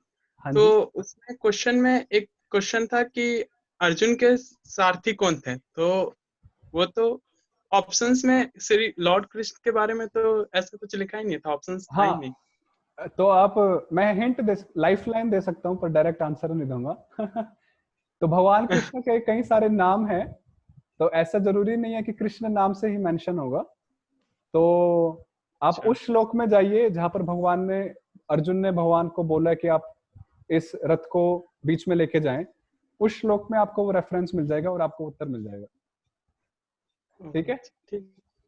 तो उसमें क्वेश्चन में एक क्वेश्चन था कि अर्जुन के सारथी कौन थे, तो वो तो ऑप्शंस में श्री लॉर्ड कृष्ण के बारे में तो ऐसा कुछ लिखा ही नहीं था, ऑप्शंस था ही नहीं। तो आप मैं हिंट लाइफलाइन दे सकता हूँ पर डायरेक्ट आंसर नहीं दूंगा। तो भगवान कृष्ण के कई सारे नाम हैं, तो ऐसा जरूरी नहीं है कि कृष्ण नाम से ही मेंशन होगा। तो आप उस श्लोक में जाइए जहां पर अर्जुन ने भगवान को बोला कि आप इस रथ को बीच में लेके जाएं, उस श्लोक में आपको वो रेफरेंस मिल जाएगा और आपको उत्तर मिल जाएगा। ठीक है?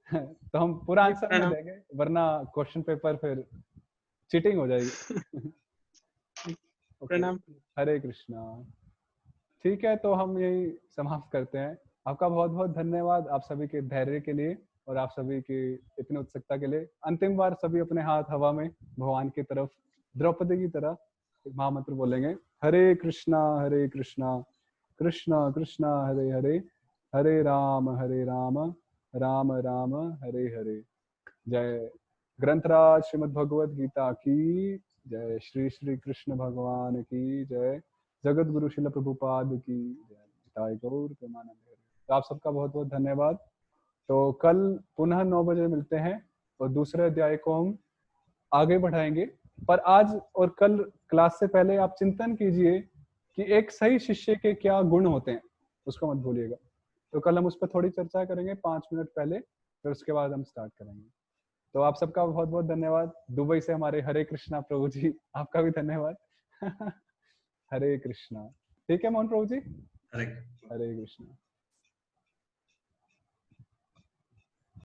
तो हम पूरा आंसर नहीं देंगे वरना क्वेश्चन पेपर फिर चीटिंग हो जाएगी। प्रणाम। हरे कृष्णा। ठीक है, तो हम यही समाप्त करते हैं। आपका बहुत बहुत धन्यवाद आप सभी के धैर्य के लिए और आप सभी की इतनी उत्सुकता के लिए। अंतिम बार सभी अपने हाथ हवा में भगवान की तरफ द्रौपदी की तरह महामंत्र बोलेंगे, हरे कृष्णा कृष्णा कृष्णा हरे हरे, हरे राम राम राम हरे हरे। जय ग्रंथराज श्रीमद् भगवद गीता की जय, श्री श्री कृष्ण भगवान की जय, जगत गुरु शिल प्रभुपाद की जय, गौर प्रेमानंद। तो आप सबका बहुत बहुत धन्यवाद। तो कल पुनः 9 बजे मिलते हैं और दूसरे अध्याय को हम आगे बढ़ाएंगे। पर आज और कल क्लास से पहले आप चिंतन कीजिए कि एक सही शिष्य के क्या गुण होते हैं, उसको मत भूलिएगा। तो कल हम उस पर थोड़ी चर्चा करेंगे 5 मिनट पहले, फिर उसके बाद हम स्टार्ट करेंगे। तो आप सबका बहुत बहुत धन्यवाद। दुबई से हमारे हरे कृष्णा प्रभु जी, आपका भी धन्यवाद। हरे कृष्णा। ठीक है मोहन प्रभु जी, हरे कृष्णा।